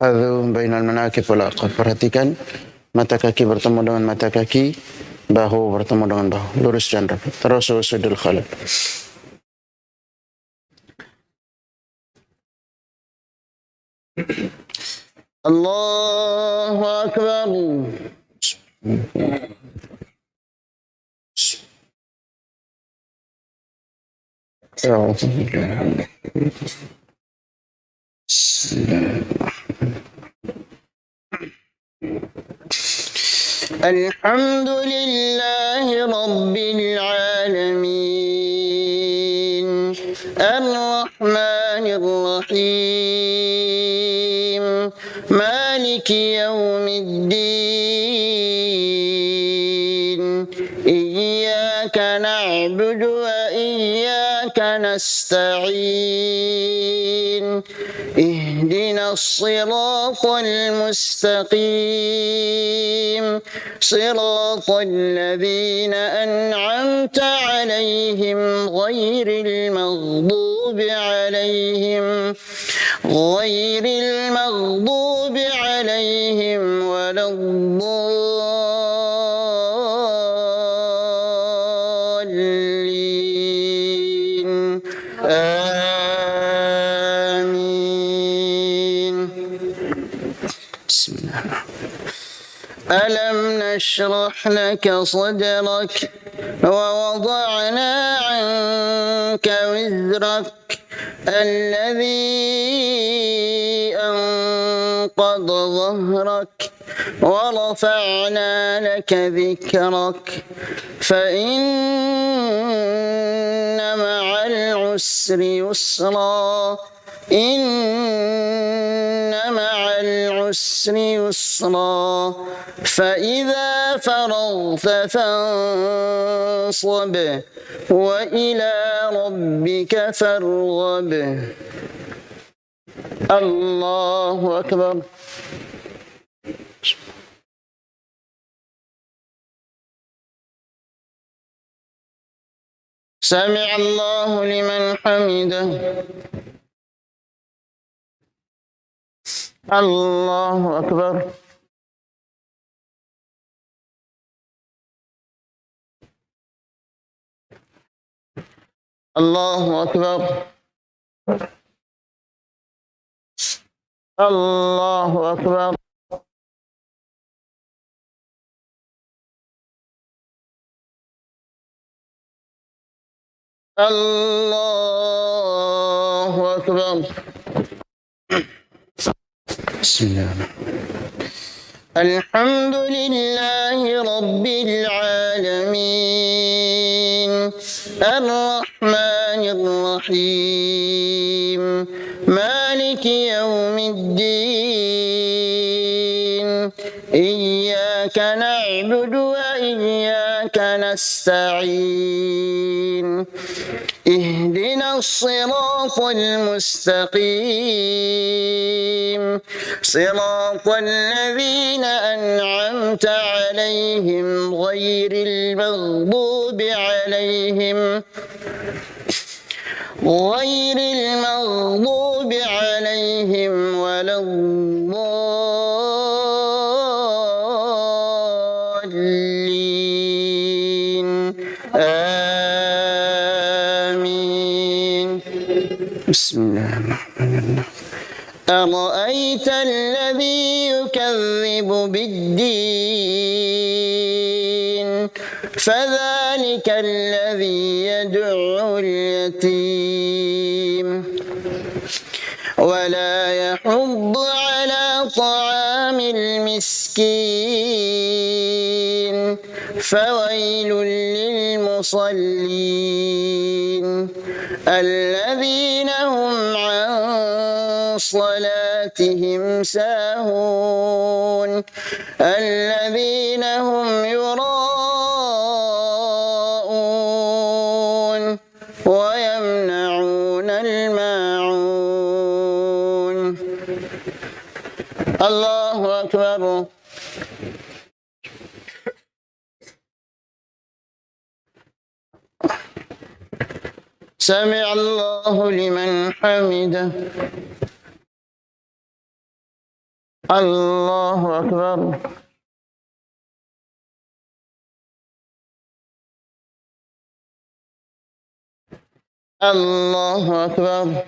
Hadu bainal manakib wal aqab. Perhatikan mata kaki bertemu dengan mata kaki, bahu bertemu dengan bahu. Lurus dan rapat. Terus usudul khalal. Allahu Akbar. الحمد لله رب العالمين الرحمن الرحيم مالك يوم الدين إياك نعبد وإياك نستعين اهدنا الصراط المستقيم صراط الذين أنعمت عليهم غير المغضوب عليهم ولا الضالين آمين. بسم الله. ألم نشرح لك صدرك ووضعنا عنك وزرك الذي أنقض ظهرك ورفعنا لك ذكرك فإن مع العسر يسرا إن مع العسر يسرا فإذا فرغت فانصب وإلى ربك فارغب. الله أكبر. سمع الله لمن حمده. الله أكبر. الله أكبر. الله أكبر. الله أكبر. بسم الله. الحمد لله رب العالمين الرحمن الرحيم مالك يوم الدين إياك نعبد وإياك نستعين اهدنا الصراط المستقيم صراط الذين أنعمت عليهم غير المغضوب عليهم ولا الضالين آمين. بسم الله الرحمن الرحيم. أرأيت الذي يكذب بالدين فذلك الذي يدعو اليتيم ولا يحض على طعام المسكين فويل للمصلين الذين هم عن صلاتهم ساهون الذين هم يراءون ويمنعون الماعون. الله أكبر. سمع الله لمن حمده. الله أكبر. الله أكبر.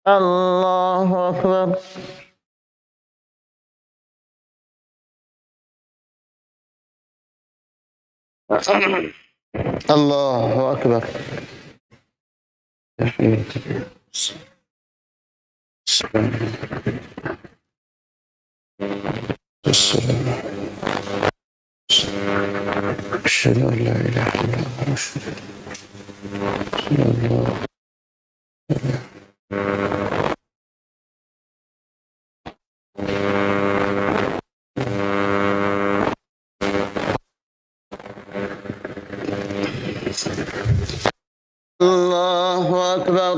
الله أكبر. الله أكبر. أشهد أن لا إله إلا الله. أشهد أن لا الله أكبر.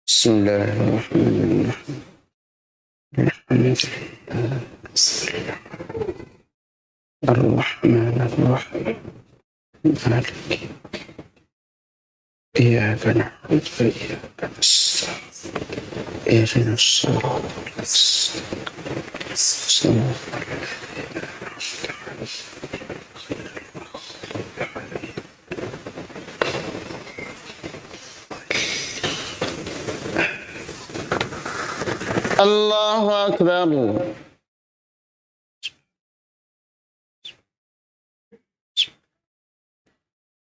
بسم الله الرحمن الرحيم. الرحمن الرحيم. مالك إياك نعبد وإياك نستعين. اهدنا الصراط المستقيم. الله أكبر.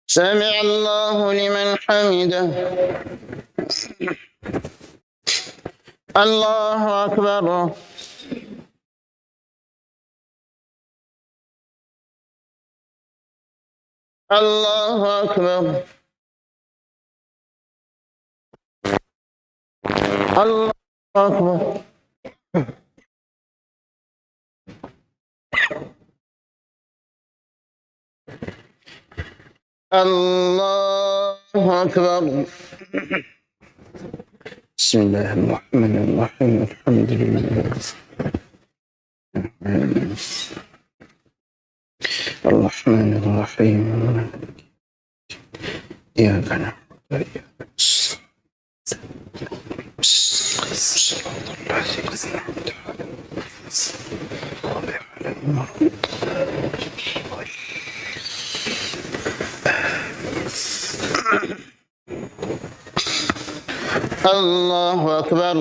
سمع الله لمن حمده. الله أكبر. الله أكبر. الله أكبر. الله أكبر. بسم الله الرحمن الرحيم. الحمد لله الرحمن الرحيم. إياك نعبد وإياك نستعين. صراط الذين أنعمت عليهم. الله أكبر.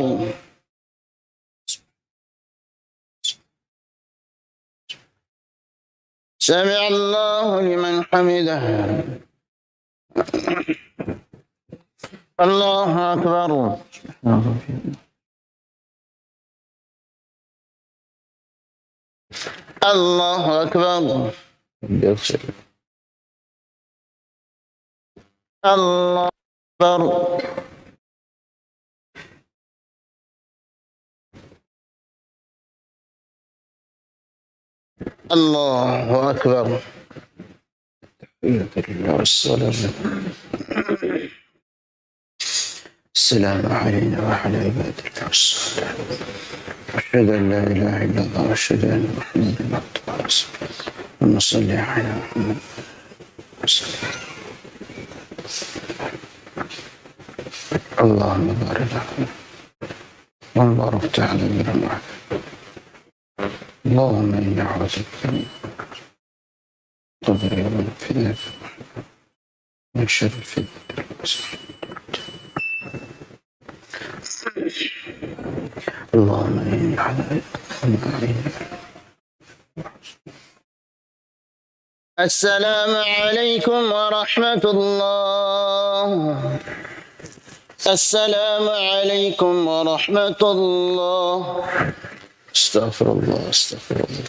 سمع الله لمن حمده. الله أكبر. الله أكبر. الله أكبر. الله أكبر. السلام علينا وعلى عباد الله الصالحين. أشهد أن لا إله إلا الله وأشهد أن محمدا عبده ورسوله. اللهم صل على محمد وسلم. اللهم بارك عليه وبارك تعالى برحمتك. اللهم إني أعوذ بك من قبر يوم الفتنة من شر الفتنة. اللهم إني على السلام عليكم ورحمة الله. السلام عليكم ورحمة الله. استغفر الله. استغفر الله.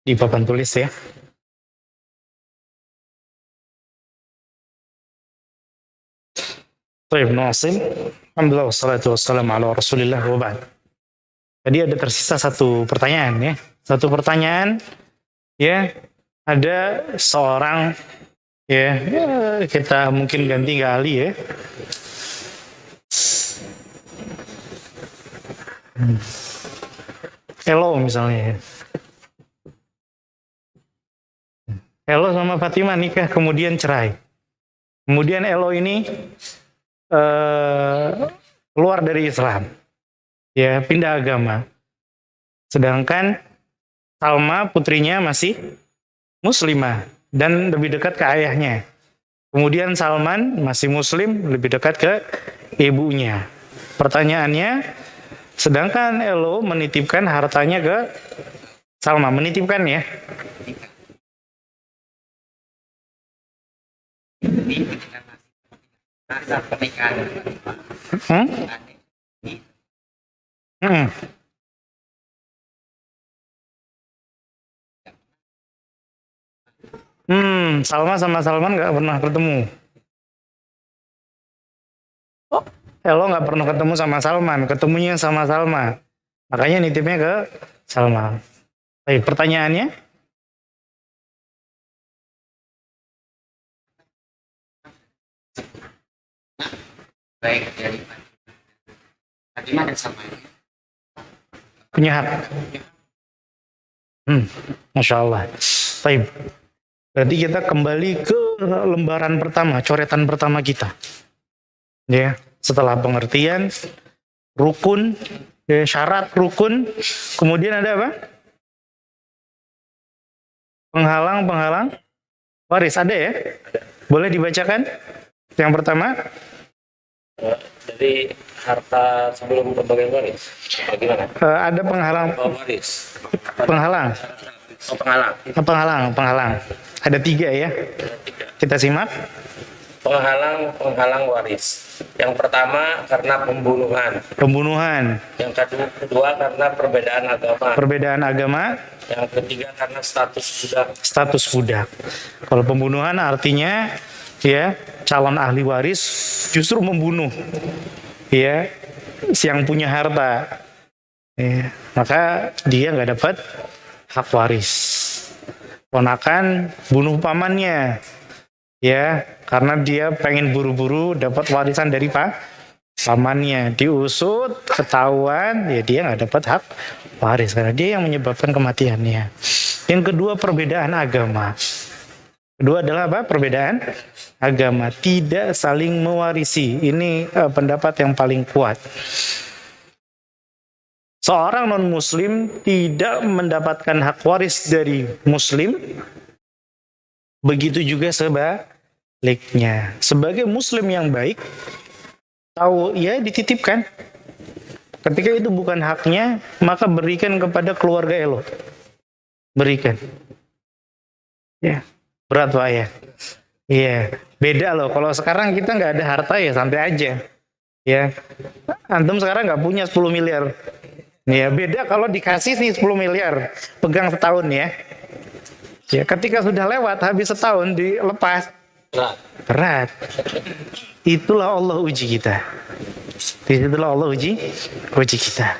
Di papan tulis ya. Baik, Nasim. Alhamdulillah wassalatu wassalamu ala Rasulillah wa ba'd. Tadi ada tersisa satu pertanyaan ya. Satu pertanyaan ya, ada seorang Ya, kita mungkin ganti ke Ali ya. Elo misalnya ya. Elo sama Fatimah nikah kemudian cerai. Kemudian Elo ini keluar dari Islam. Ya, pindah agama. Sedangkan Salma putrinya masih muslimah dan lebih dekat ke ayahnya. Kemudian Salman masih muslim, lebih dekat ke ibunya. Pertanyaannya, sedangkan Elo menitipkan hartanya ke Salma, menitipkan ya. Jadi ketika masa pernikahan Salma sama Salman nggak pernah ketemu. Elo nggak pernah ketemu sama Salman, ketemunya sama Salma. Makanya nitipnya ke Salma. Baik, pertanyaannya? baik dari Fatimah dan Salman. Punya hak. Masya Allah. Baik. Berarti kita kembali ke lembaran pertama, coretan pertama kita. Ya, setelah pengertian rukun, ya, syarat rukun, kemudian ada apa? Penghalang waris ada ya? Boleh dibacakan? Yang pertama, Dari harta sebelum pembagian waris, bagaimana? ada penghalang, Waris. penghalang, penghalang. Ada 3 ya. Kita simak. Penghalang waris. Yang pertama karena pembunuhan. Yang kedua karena perbedaan agama. Yang ketiga karena Status budak. Kalau pembunuhan artinya ya calon ahli waris justru membunuh ya yang punya harta. Ya, maka dia nggak dapat hak waris. Ponakan bunuh pamannya, ya karena dia pengen buru-buru dapat warisan dari pamannya. Diusut, ketahuan, ya dia nggak dapat hak waris karena dia yang menyebabkan kematiannya. Yang kedua, perbedaan agama. Kedua adalah apa? Perbedaan agama, tidak saling mewarisi. Ini pendapat yang paling kuat. Seorang non-muslim tidak mendapatkan hak waris dari muslim, begitu juga sebaliknya. Sebagai muslim yang baik, tahu ya dititipkan. Ketika itu bukan haknya, maka berikan kepada keluarga Elo. Berikan. Ya, berat Pak ya. Iya, beda loh. Kalau sekarang kita nggak ada harta ya santai aja. Ya, antum sekarang nggak punya 10 miliar. Ya, beda kalau dikasih nih 10 miliar, pegang setahun ya. Ya, ketika sudah lewat, habis setahun dilepas, berat. Itulah Allah uji kita. Itulah Allah uji kita.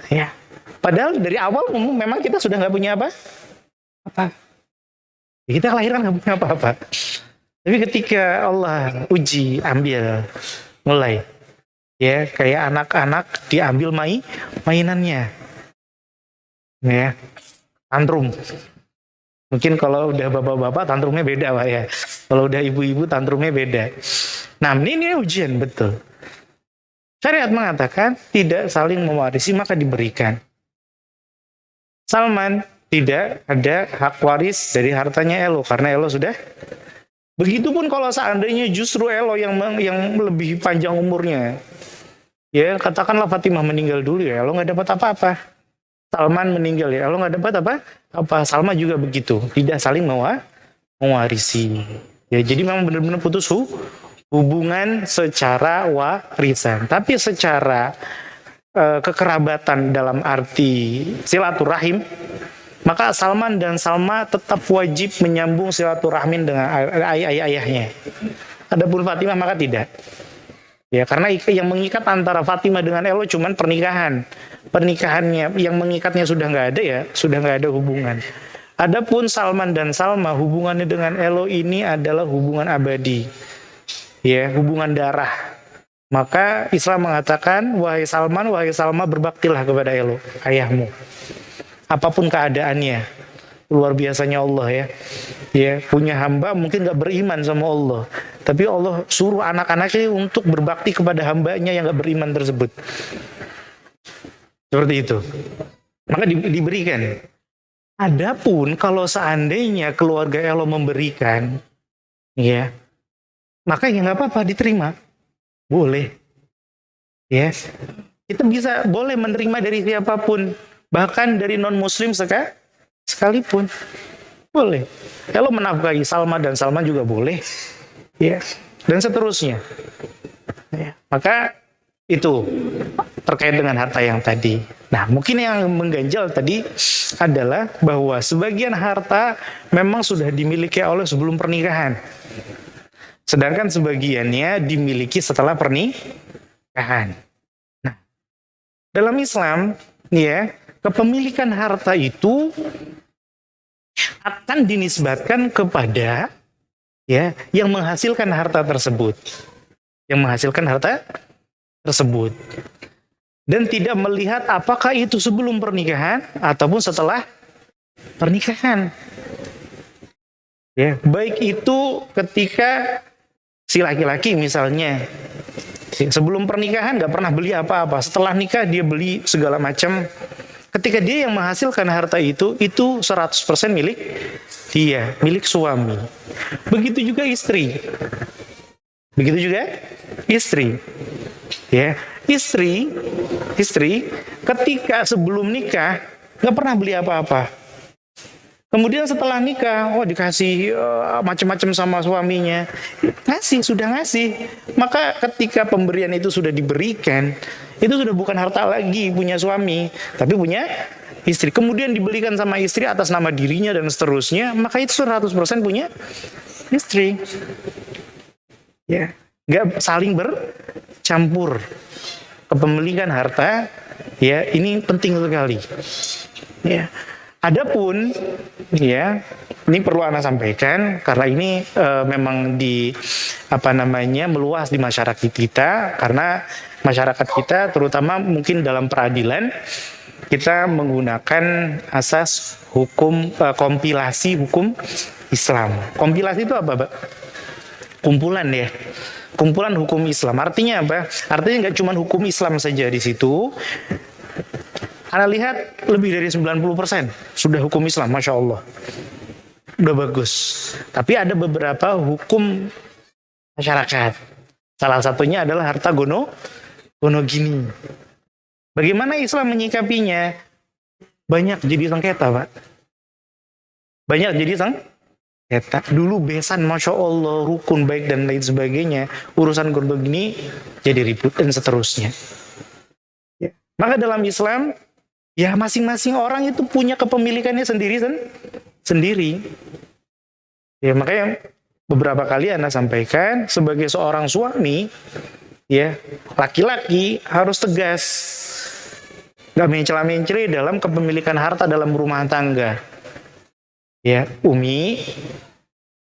Ya, padahal dari awal memang kita sudah nggak punya apa. Kita kelahiran nggak punya apa-apa. Tapi ketika Allah uji, ambil, mulai. Ya, kayak anak-anak diambil mainannya. Ya, tantrum. Mungkin kalau udah bapak-bapak tantrumnya beda Pak ya. Kalau udah ibu-ibu tantrumnya beda. Nah, ini ujian betul. Syariat mengatakan tidak saling mewarisi maka diberikan. Salman tidak ada hak waris dari hartanya Elo karena Elo sudah. Begitupun kalau seandainya justru Elo yang lebih panjang umurnya. Ya, katakanlah Fatimah meninggal dulu ya, Elo nggak dapat apa-apa. Salman meninggal ya, Elo nggak dapat apa. Salma juga begitu, tidak saling mewarisi. Ya, jadi memang benar-benar putus hubungan secara warisan, tapi secara kekerabatan dalam arti silaturahim, maka Salman dan Salma tetap wajib menyambung silaturahim dengan ayahnya. Adapun Fatimah maka tidak. Ya, karena yang mengikat antara Fatimah dengan Elo cuman pernikahannya, yang mengikatnya sudah nggak ada ya, sudah nggak ada hubungan. Adapun Salman dan Salma, hubungannya dengan Elo ini adalah hubungan abadi, ya, hubungan darah. Maka Islam mengatakan, wahai Salman, wahai Salma, berbaktilah kepada Elo, ayahmu, apapun keadaannya. Luar biasanya Allah ya. Ya, punya hamba mungkin nggak beriman sama Allah, tapi Allah suruh anak-anaknya untuk berbakti kepada hambanya yang nggak beriman tersebut. Seperti itu. Maka diberikan. Adapun kalau seandainya keluarga Elo memberikan, ya, maka ya nggak apa-apa, diterima, boleh. Ya, kita bisa boleh menerima dari siapapun, bahkan dari non Muslim sekalipun, boleh. Kalau menafkahi Salma dan Salman juga boleh, ya, dan seterusnya. Ya, maka itu terkait dengan harta yang tadi. Nah, mungkin yang mengganjal tadi adalah bahwa sebagian harta memang sudah dimiliki oleh sebelum pernikahan, sedangkan sebagiannya dimiliki setelah pernikahan. Nah, dalam Islam, ya, kepemilikan harta itu akan dinisbatkan kepada, ya, yang menghasilkan harta tersebut, dan tidak melihat apakah itu sebelum pernikahan ataupun setelah pernikahan. Ya, baik itu ketika si laki-laki misalnya sebelum pernikahan nggak pernah beli apa-apa, setelah nikah dia beli segala macam. Ketika dia yang menghasilkan harta itu 100% milik dia, milik suami. Begitu juga istri. Ya, istri ketika sebelum nikah nggak pernah beli apa-apa. Kemudian setelah nikah, dikasih macam-macam sama suaminya, sudah ngasih. Maka ketika pemberian itu sudah diberikan, itu sudah bukan harta lagi punya suami, tapi punya istri. Kemudian dibelikan sama istri atas nama dirinya dan seterusnya, maka itu 100% punya istri. Ya, nggak saling bercampur. Kepemilikan harta, ya, ini penting sekali. Ya. Adapun, ya, ini perlu Anda sampaikan karena ini memang meluas di masyarakat kita, karena masyarakat kita terutama mungkin dalam peradilan kita menggunakan asas hukum kompilasi hukum Islam. Kompilasi itu apa, Pak? Kumpulan, ya. Kumpulan hukum Islam. Artinya apa? Artinya nggak cuma hukum Islam saja di situ. Anda lihat lebih dari 90% sudah hukum Islam, Masya Allah. Udah bagus. Tapi ada beberapa hukum masyarakat. Salah satunya adalah harta gono gini. Bagaimana Islam menyikapinya? Banyak jadi sengketa, Pak. Banyak jadi sengketa. Dulu besan, Masya Allah, rukun baik dan lain sebagainya. Urusan gono gini jadi ribut dan seterusnya. Ya. Maka dalam Islam, ya, masing-masing orang itu punya kepemilikannya sendiri. Ya, makanya beberapa kali Anda sampaikan sebagai seorang suami, ya, laki-laki harus tegas, nggak mencela-mencela dalam kepemilikan harta dalam rumah tangga. Ya, Umi,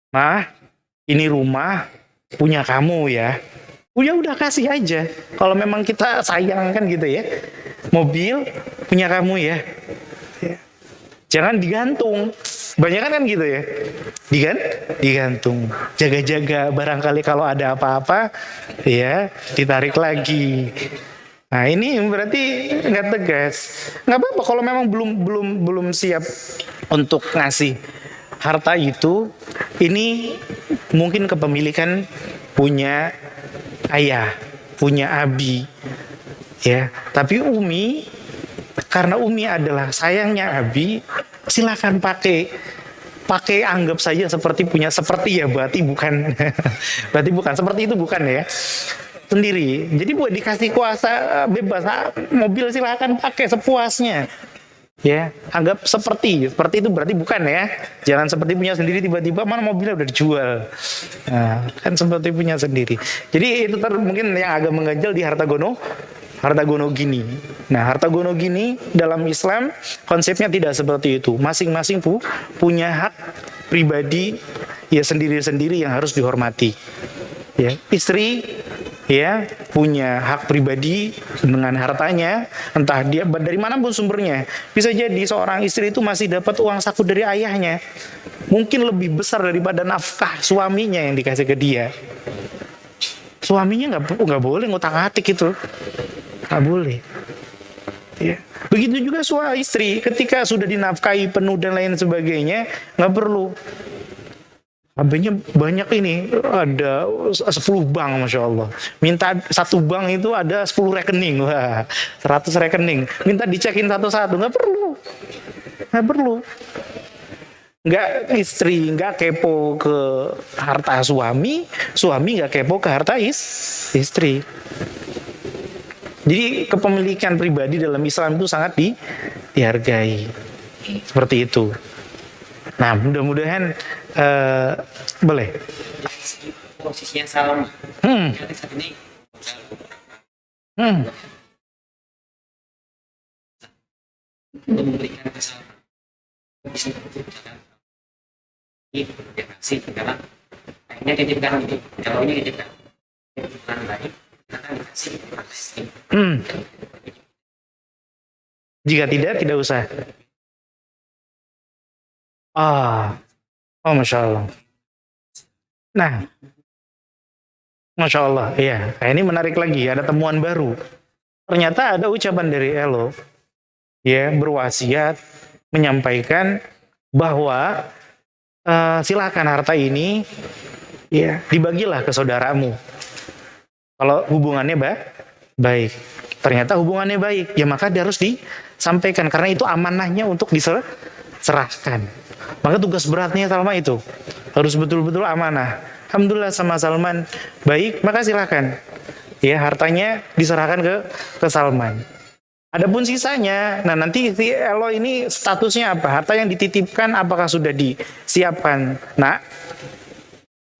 Mah, ini rumah punya kamu ya. Udah kasih aja. Kalau memang kita sayang kan gitu ya. Mobil punya kamu ya. Jangan digantung. Banyak kan gitu ya. Digantung. Jaga-jaga, barangkali kalau ada apa-apa ya ditarik lagi. Nah, ini berarti nggak tegas. Nggak apa-apa kalau memang belum siap untuk ngasih harta itu. Ini mungkin kepemilikan punya ayah, punya abi, ya. Tapi Umi, karena Umi adalah sayangnya abi, silakan pakai anggap saja seperti ya, berarti bukan, seperti itu bukan ya, sendiri. Jadi buat dikasih kuasa bebas, mobil silakan pakai sepuasnya. Ya, anggap seperti itu berarti bukan ya. Jangan seperti punya sendiri tiba-tiba mana mobilnya udah dijual. Nah, kan seperti punya sendiri. Jadi itu mungkin yang agak mengganjal di harta harta gonogini. Nah, harta gonogini dalam Islam konsepnya tidak seperti itu. Masing-masing punya hak pribadi ya sendiri-sendiri yang harus dihormati. Ya, istri ya punya hak pribadi dengan hartanya, entah dia dari manapun sumbernya. Bisa jadi seorang istri itu masih dapat uang saku dari ayahnya, mungkin lebih besar daripada nafkah suaminya yang dikasih ke dia. Suaminya nggak boleh ngutang-atik itu, nggak boleh. Ya. Begitu juga istri ketika sudah dinafkahi penuh dan lain sebagainya, nggak perlu. HP-nya banyak ini, ada 10 bank, Masya Allah. Minta satu bank itu ada 10 rekening, wah, 100 rekening. Minta dicekin satu-satu, nggak perlu. Nggak perlu. Nggak istri nggak kepo ke harta suami nggak kepo ke harta istri. Jadi kepemilikan pribadi dalam Islam itu sangat dihargai. Seperti itu. Nah, mudah-mudahan boleh. Posisinya Salman. Saat ini untuk memberikan kesalahan. Dia kasih karena akhirnya titipkan ini, kalau ini titipkan baik, karena dikasih. Jika tidak usah. Masya Allah. Nah, Masya Allah, iya. Nah, ini menarik lagi, ada temuan baru. Ternyata ada ucapan dari Elo, ya, berwasiat, menyampaikan bahwa silakan harta ini, ya, dibagilah ke saudaramu. Kalau hubungannya baik, ternyata hubungannya baik, ya maka dia harus disampaikan karena itu amanahnya untuk diserahkan. Maka tugas beratnya Salman itu harus betul-betul amanah. Alhamdulillah sama Salman baik, maka silakan. Ya, hartanya diserahkan ke Salman. Adapun sisanya, nah nanti si Elo ini statusnya apa? Harta yang dititipkan apakah sudah disiapkan? Nah,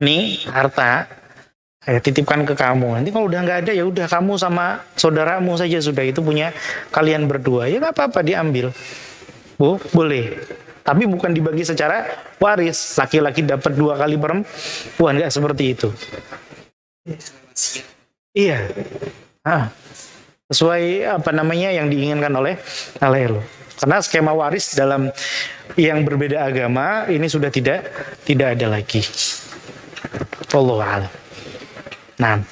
nih harta titipkan ke kamu. Nanti kalau udah nggak ada ya udah kamu sama saudaramu saja sudah, itu punya kalian berdua. Ya nggak apa-apa diambil. Boleh. Tapi bukan dibagi secara waris. Laki-laki dapat 2 kali perempuan, nggak seperti itu. Iya. Sesuai apa namanya yang diinginkan oleh Elo. Karena skema waris dalam yang berbeda agama ini sudah tidak ada lagi. Wallahu a'lam. Nah,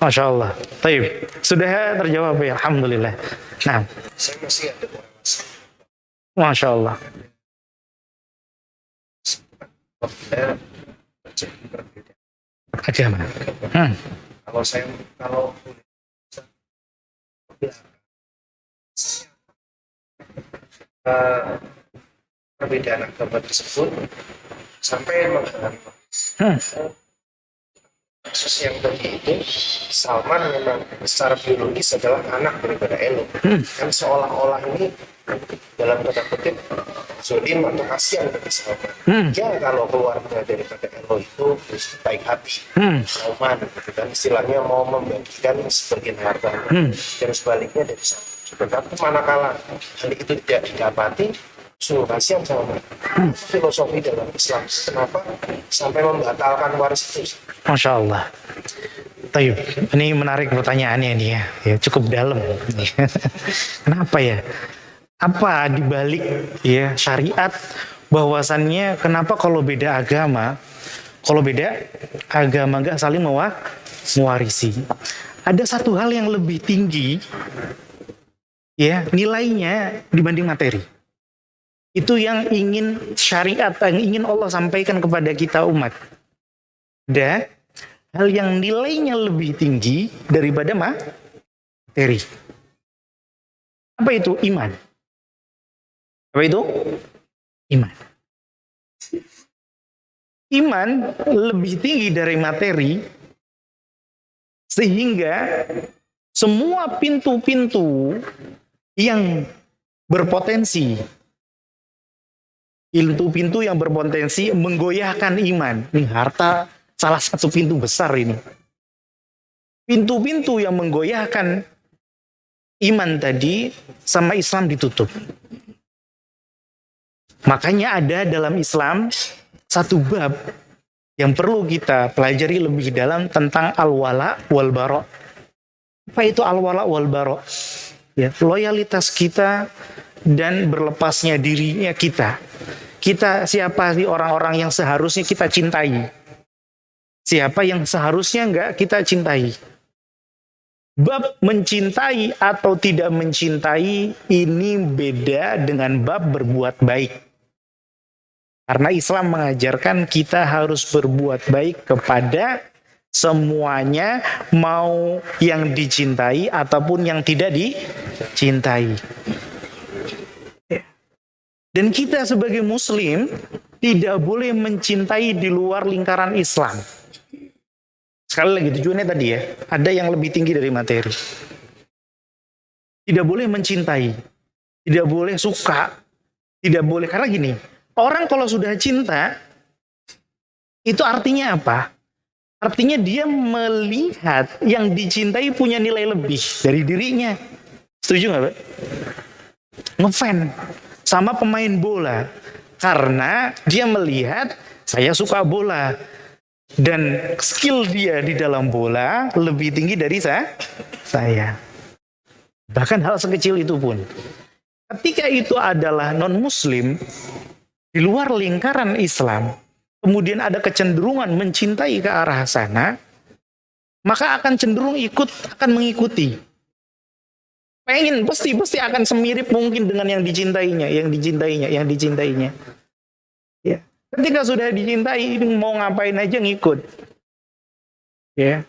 Masya Allah. Taib. Sudah terjawab ya, Alhamdulillah. Nah, Saya masih ada Masya Allah. saya terjadi perbedaan. Agama. Kalau perbedaan agama tersebut sampai menghalangi kasus yang tadi itu, Salman memang secara biologis adalah anak daripada Elo. Kan seolah-olah ini dalam tanda kutip zolim atau kasihan bagi Salman. Ya kalau keluarga daripada Elo itu baik hati, Salman gitu kan, istilahnya mau membagikan sebagian harta, dan sebaliknya dari Salman. Tapi manakala hal itu tidak didapati, sungguh kasihan sama filosofi dalam Islam. Kenapa sampai membatalkan waris itu? Masya Allah. Taib. Ini menarik pertanyaannya nih ya. Cukup dalam. Kenapa ya? Apa dibalik ya syariat bahwasannya kenapa kalau beda agama nggak saling mewarisi? Ada satu hal yang lebih tinggi ya nilainya dibanding materi. Itu yang ingin syariat, yang ingin Allah sampaikan kepada kita umat. Dan hal yang nilainya lebih tinggi daripada materi. Apa itu? Iman. Apa itu? Iman. Iman lebih tinggi dari materi, sehingga semua pintu-pintu yang berpotensi, pintu-pintu yang berpotensi menggoyahkan iman. Ini harta salah satu pintu besar ini. Pintu-pintu yang menggoyahkan iman tadi sama Islam ditutup. Makanya ada dalam Islam satu bab yang perlu kita pelajari lebih dalam tentang al-wala wal bara. Apa itu al-wala wal bara? Ya, loyalitas kita dan berlepasnya dirinya kita. Kita siapa sih orang-orang yang seharusnya kita cintai? Siapa yang seharusnya enggak kita cintai? Bab mencintai atau tidak mencintai ini beda dengan bab berbuat baik. Karena Islam mengajarkan kita harus berbuat baik kepada semuanya, mau yang dicintai ataupun yang tidak dicintai. Dan kita sebagai muslim tidak boleh mencintai di luar lingkaran Islam. Sekali lagi tujuannya tadi ya, ada yang lebih tinggi dari materi. Tidak boleh mencintai, tidak boleh suka, tidak boleh, karena gini, orang kalau sudah cinta, itu artinya apa? Artinya dia melihat yang dicintai punya nilai lebih dari dirinya. Setuju nggak, Pak? Ngefan sama pemain bola karena dia melihat saya suka bola dan skill dia di dalam bola lebih tinggi dari saya. Bahkan hal sekecil itu pun, ketika itu adalah non muslim di luar lingkaran Islam, kemudian ada kecenderungan mencintai ke arah sana, maka akan cenderung akan mengikuti. Pengen pasti akan semirip mungkin dengan yang dicintainya. Ya. Ketika sudah dicintai, mau ngapain aja ngikut. Ya,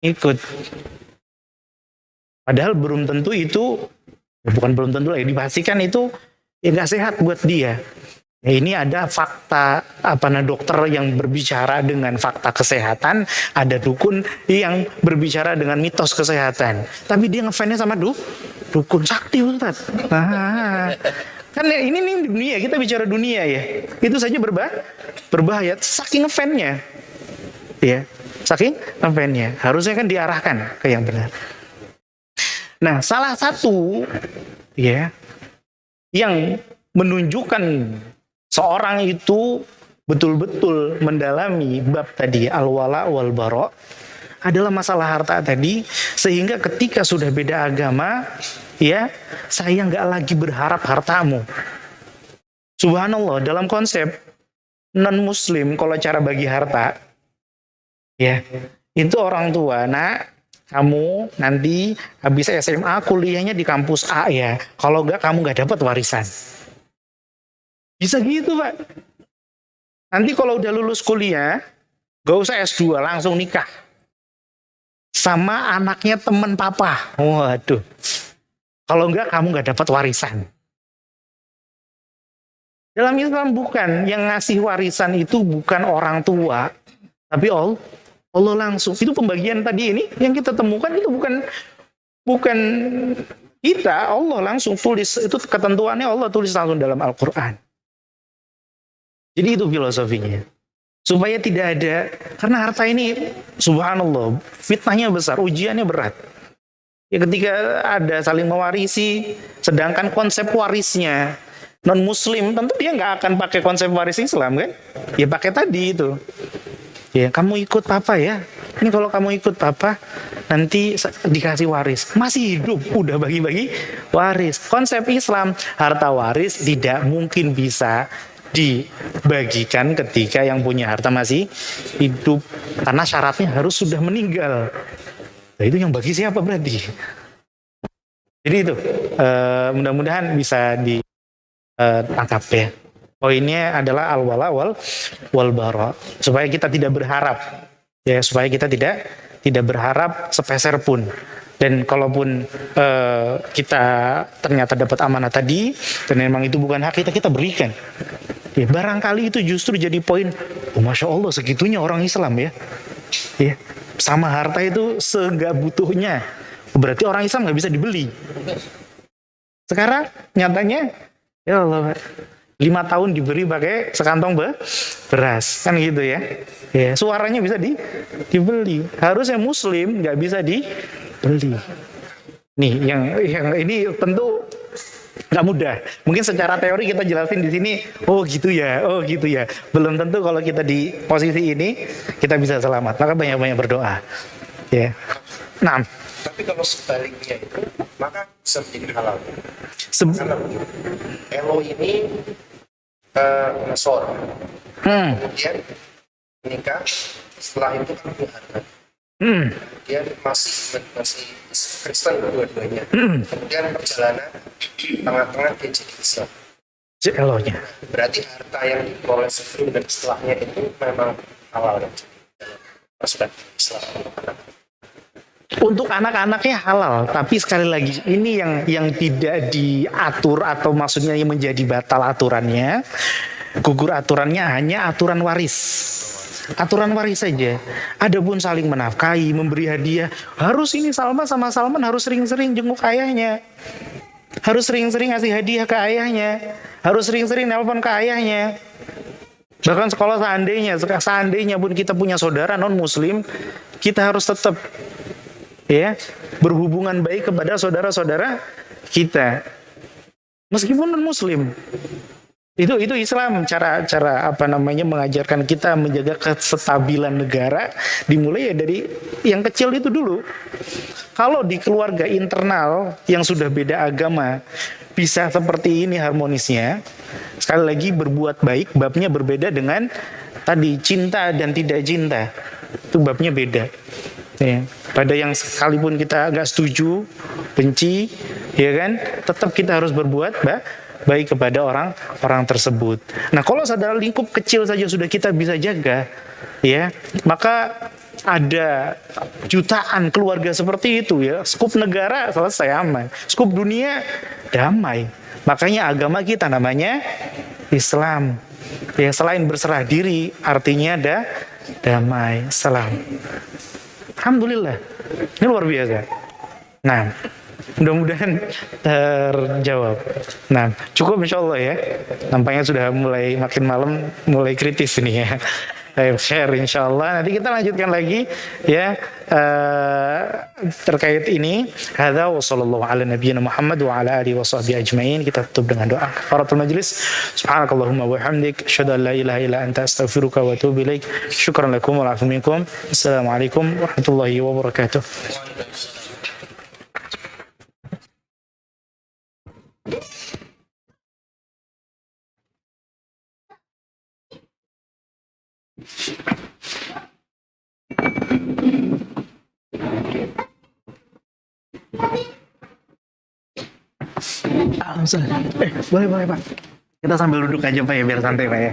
ikut. Padahal belum tentu itu, bukan belum tentu lah, dipastikan itu ya nggak sehat buat dia. Ya, ini ada fakta dokter yang berbicara dengan fakta kesehatan, ada dukun yang berbicara dengan mitos kesehatan. Tapi dia ngefansnya sama dukun sakti, Ustaz. Nah, kan ini dunia, kita bicara dunia ya. Itu saja berbahaya saking ngefansnya. Ya, saking ngefansnya. Harusnya kan diarahkan ke yang benar. Nah, salah satu ya yang menunjukkan seorang itu betul-betul mendalami bab tadi al-wala wal bara adalah masalah harta tadi, sehingga ketika sudah beda agama, ya saya nggak lagi berharap hartamu. Subhanallah, dalam konsep non muslim kalau cara bagi harta, ya itu orang tua, nak kamu nanti habis SMA kuliahnya di kampus A ya, kalau nggak kamu nggak dapat warisan. Bisa gitu, Pak. Nanti kalau udah lulus kuliah, gak usah S2, langsung nikah. Sama anaknya temen papa. Waduh. Kalau enggak, kamu gak dapat warisan. Dalam Islam bukan. Yang ngasih warisan itu bukan orang tua. Tapi Allah langsung. Itu pembagian tadi ini, yang kita temukan itu bukan kita. Allah langsung tulis. Itu ketentuannya Allah tulis langsung dalam Al-Quran. Jadi itu filosofinya. Supaya tidak ada, karena harta ini subhanallah, fitnahnya besar, ujiannya berat. Ya ketika ada saling mewarisi, sedangkan konsep warisnya non muslim, tentu dia nggak akan pakai konsep waris Islam kan? Ya pakai tadi itu. Ya kamu ikut papa ya. Ini kalau kamu ikut papa, nanti dikasih waris. Masih hidup, udah bagi-bagi waris. Konsep Islam, harta waris tidak mungkin bisa dibagikan ketika yang punya harta masih hidup, karena syaratnya harus sudah meninggal. Nah, itu yang bagi siapa berarti? Jadi itu mudah-mudahan bisa ditangkap ya. Poinnya adalah al-wala wal bara, supaya kita tidak berharap ya, supaya kita tidak berharap sepeser pun. Dan kalaupun kita ternyata dapat amanah tadi dan memang itu bukan hak kita berikan. Ya, barangkali itu justru jadi poin, Masya Allah segitunya orang Islam ya. Ya, sama harta itu seenggak butuhnya. Berarti orang Islam nggak bisa dibeli. Sekarang nyatanya, ya Allah, 5 tahun diberi pakai sekantong beras, kan gitu ya. Ya, suaranya bisa dibeli. Harusnya Muslim nggak bisa dibeli. Nih, yang ini tentu nggak mudah. Mungkin secara teori kita jelasin di sini, oh gitu ya, oh gitu ya. Belum tentu kalau kita di posisi ini kita bisa selamat. Maka banyak-banyak berdoa. Ya. Nah, Tapi kalau sebaliknya itu, maka bisa menjadi halal. se- Karena begini, elo ini ngesor, kemudian menikah, setelah itu kan punya harta. Kemudian masih Kristen dua-duanya. Kemudian perjalanan tengah-tengah dia jadi Islam. elonya. Berarti harta yang diperoleh sebelum dan setelahnya itu memang halal kan? Perspektif Islam. Untuk anak-anaknya halal, tapi sekali lagi ini yang tidak diatur atau maksudnya yang menjadi batal aturannya, gugur aturannya hanya aturan waris. Aturan waris saja. Adapun saling menafkahi, memberi hadiah, harus ini Salma sama Salman harus sering-sering jenguk ayahnya. Harus sering-sering ngasih hadiah ke ayahnya. Harus sering-sering nelpon ke ayahnya. Bahkan sekolah seandainya pun kita punya saudara non muslim, kita harus tetap ya berhubungan baik kepada saudara-saudara kita meskipun non muslim. Itu Islam, cara apa namanya mengajarkan kita menjaga kestabilan negara dimulai ya dari yang kecil itu dulu. Kalau di keluarga internal yang sudah beda agama bisa seperti ini harmonisnya, sekali lagi berbuat baik babnya berbeda dengan tadi cinta dan tidak cinta. Itu babnya beda. Ya, pada yang sekalipun kita agak setuju, benci, ya kan, tetap kita harus berbuat baik kepada orang tersebut. Nah, kalau saudara lingkup kecil saja sudah kita bisa jaga, ya, maka ada jutaan keluarga seperti itu ya. Skup negara selesai aman, skup dunia damai. Makanya agama kita namanya Islam. Ya, selain berserah diri, artinya ada damai, salam. Alhamdulillah, ini luar biasa. Nah, mudah-mudahan terjawab. Nah, cukup insya Allah ya. Nampaknya sudah mulai makin malam, mulai kritis ini ya. Share insya Allah. Nanti kita lanjutkan lagi ya terkait ini. Hadza wa sallallahu ala nabiyyina Muhammad wa ala alihi washabbihi ajmain. Kita tutup dengan doa kafaratul majlis. Subhanakallahumma wa bihamdik asyhadu an la ilaha illa anta astaghfiruka wa atubu ilaik. Syukran lakum wa afu minkum. Assalamualaikum warahmatullahi wabarakatuh. Boleh Pak. Kita sambil duduk aja Pak ya biar santai Pak ya.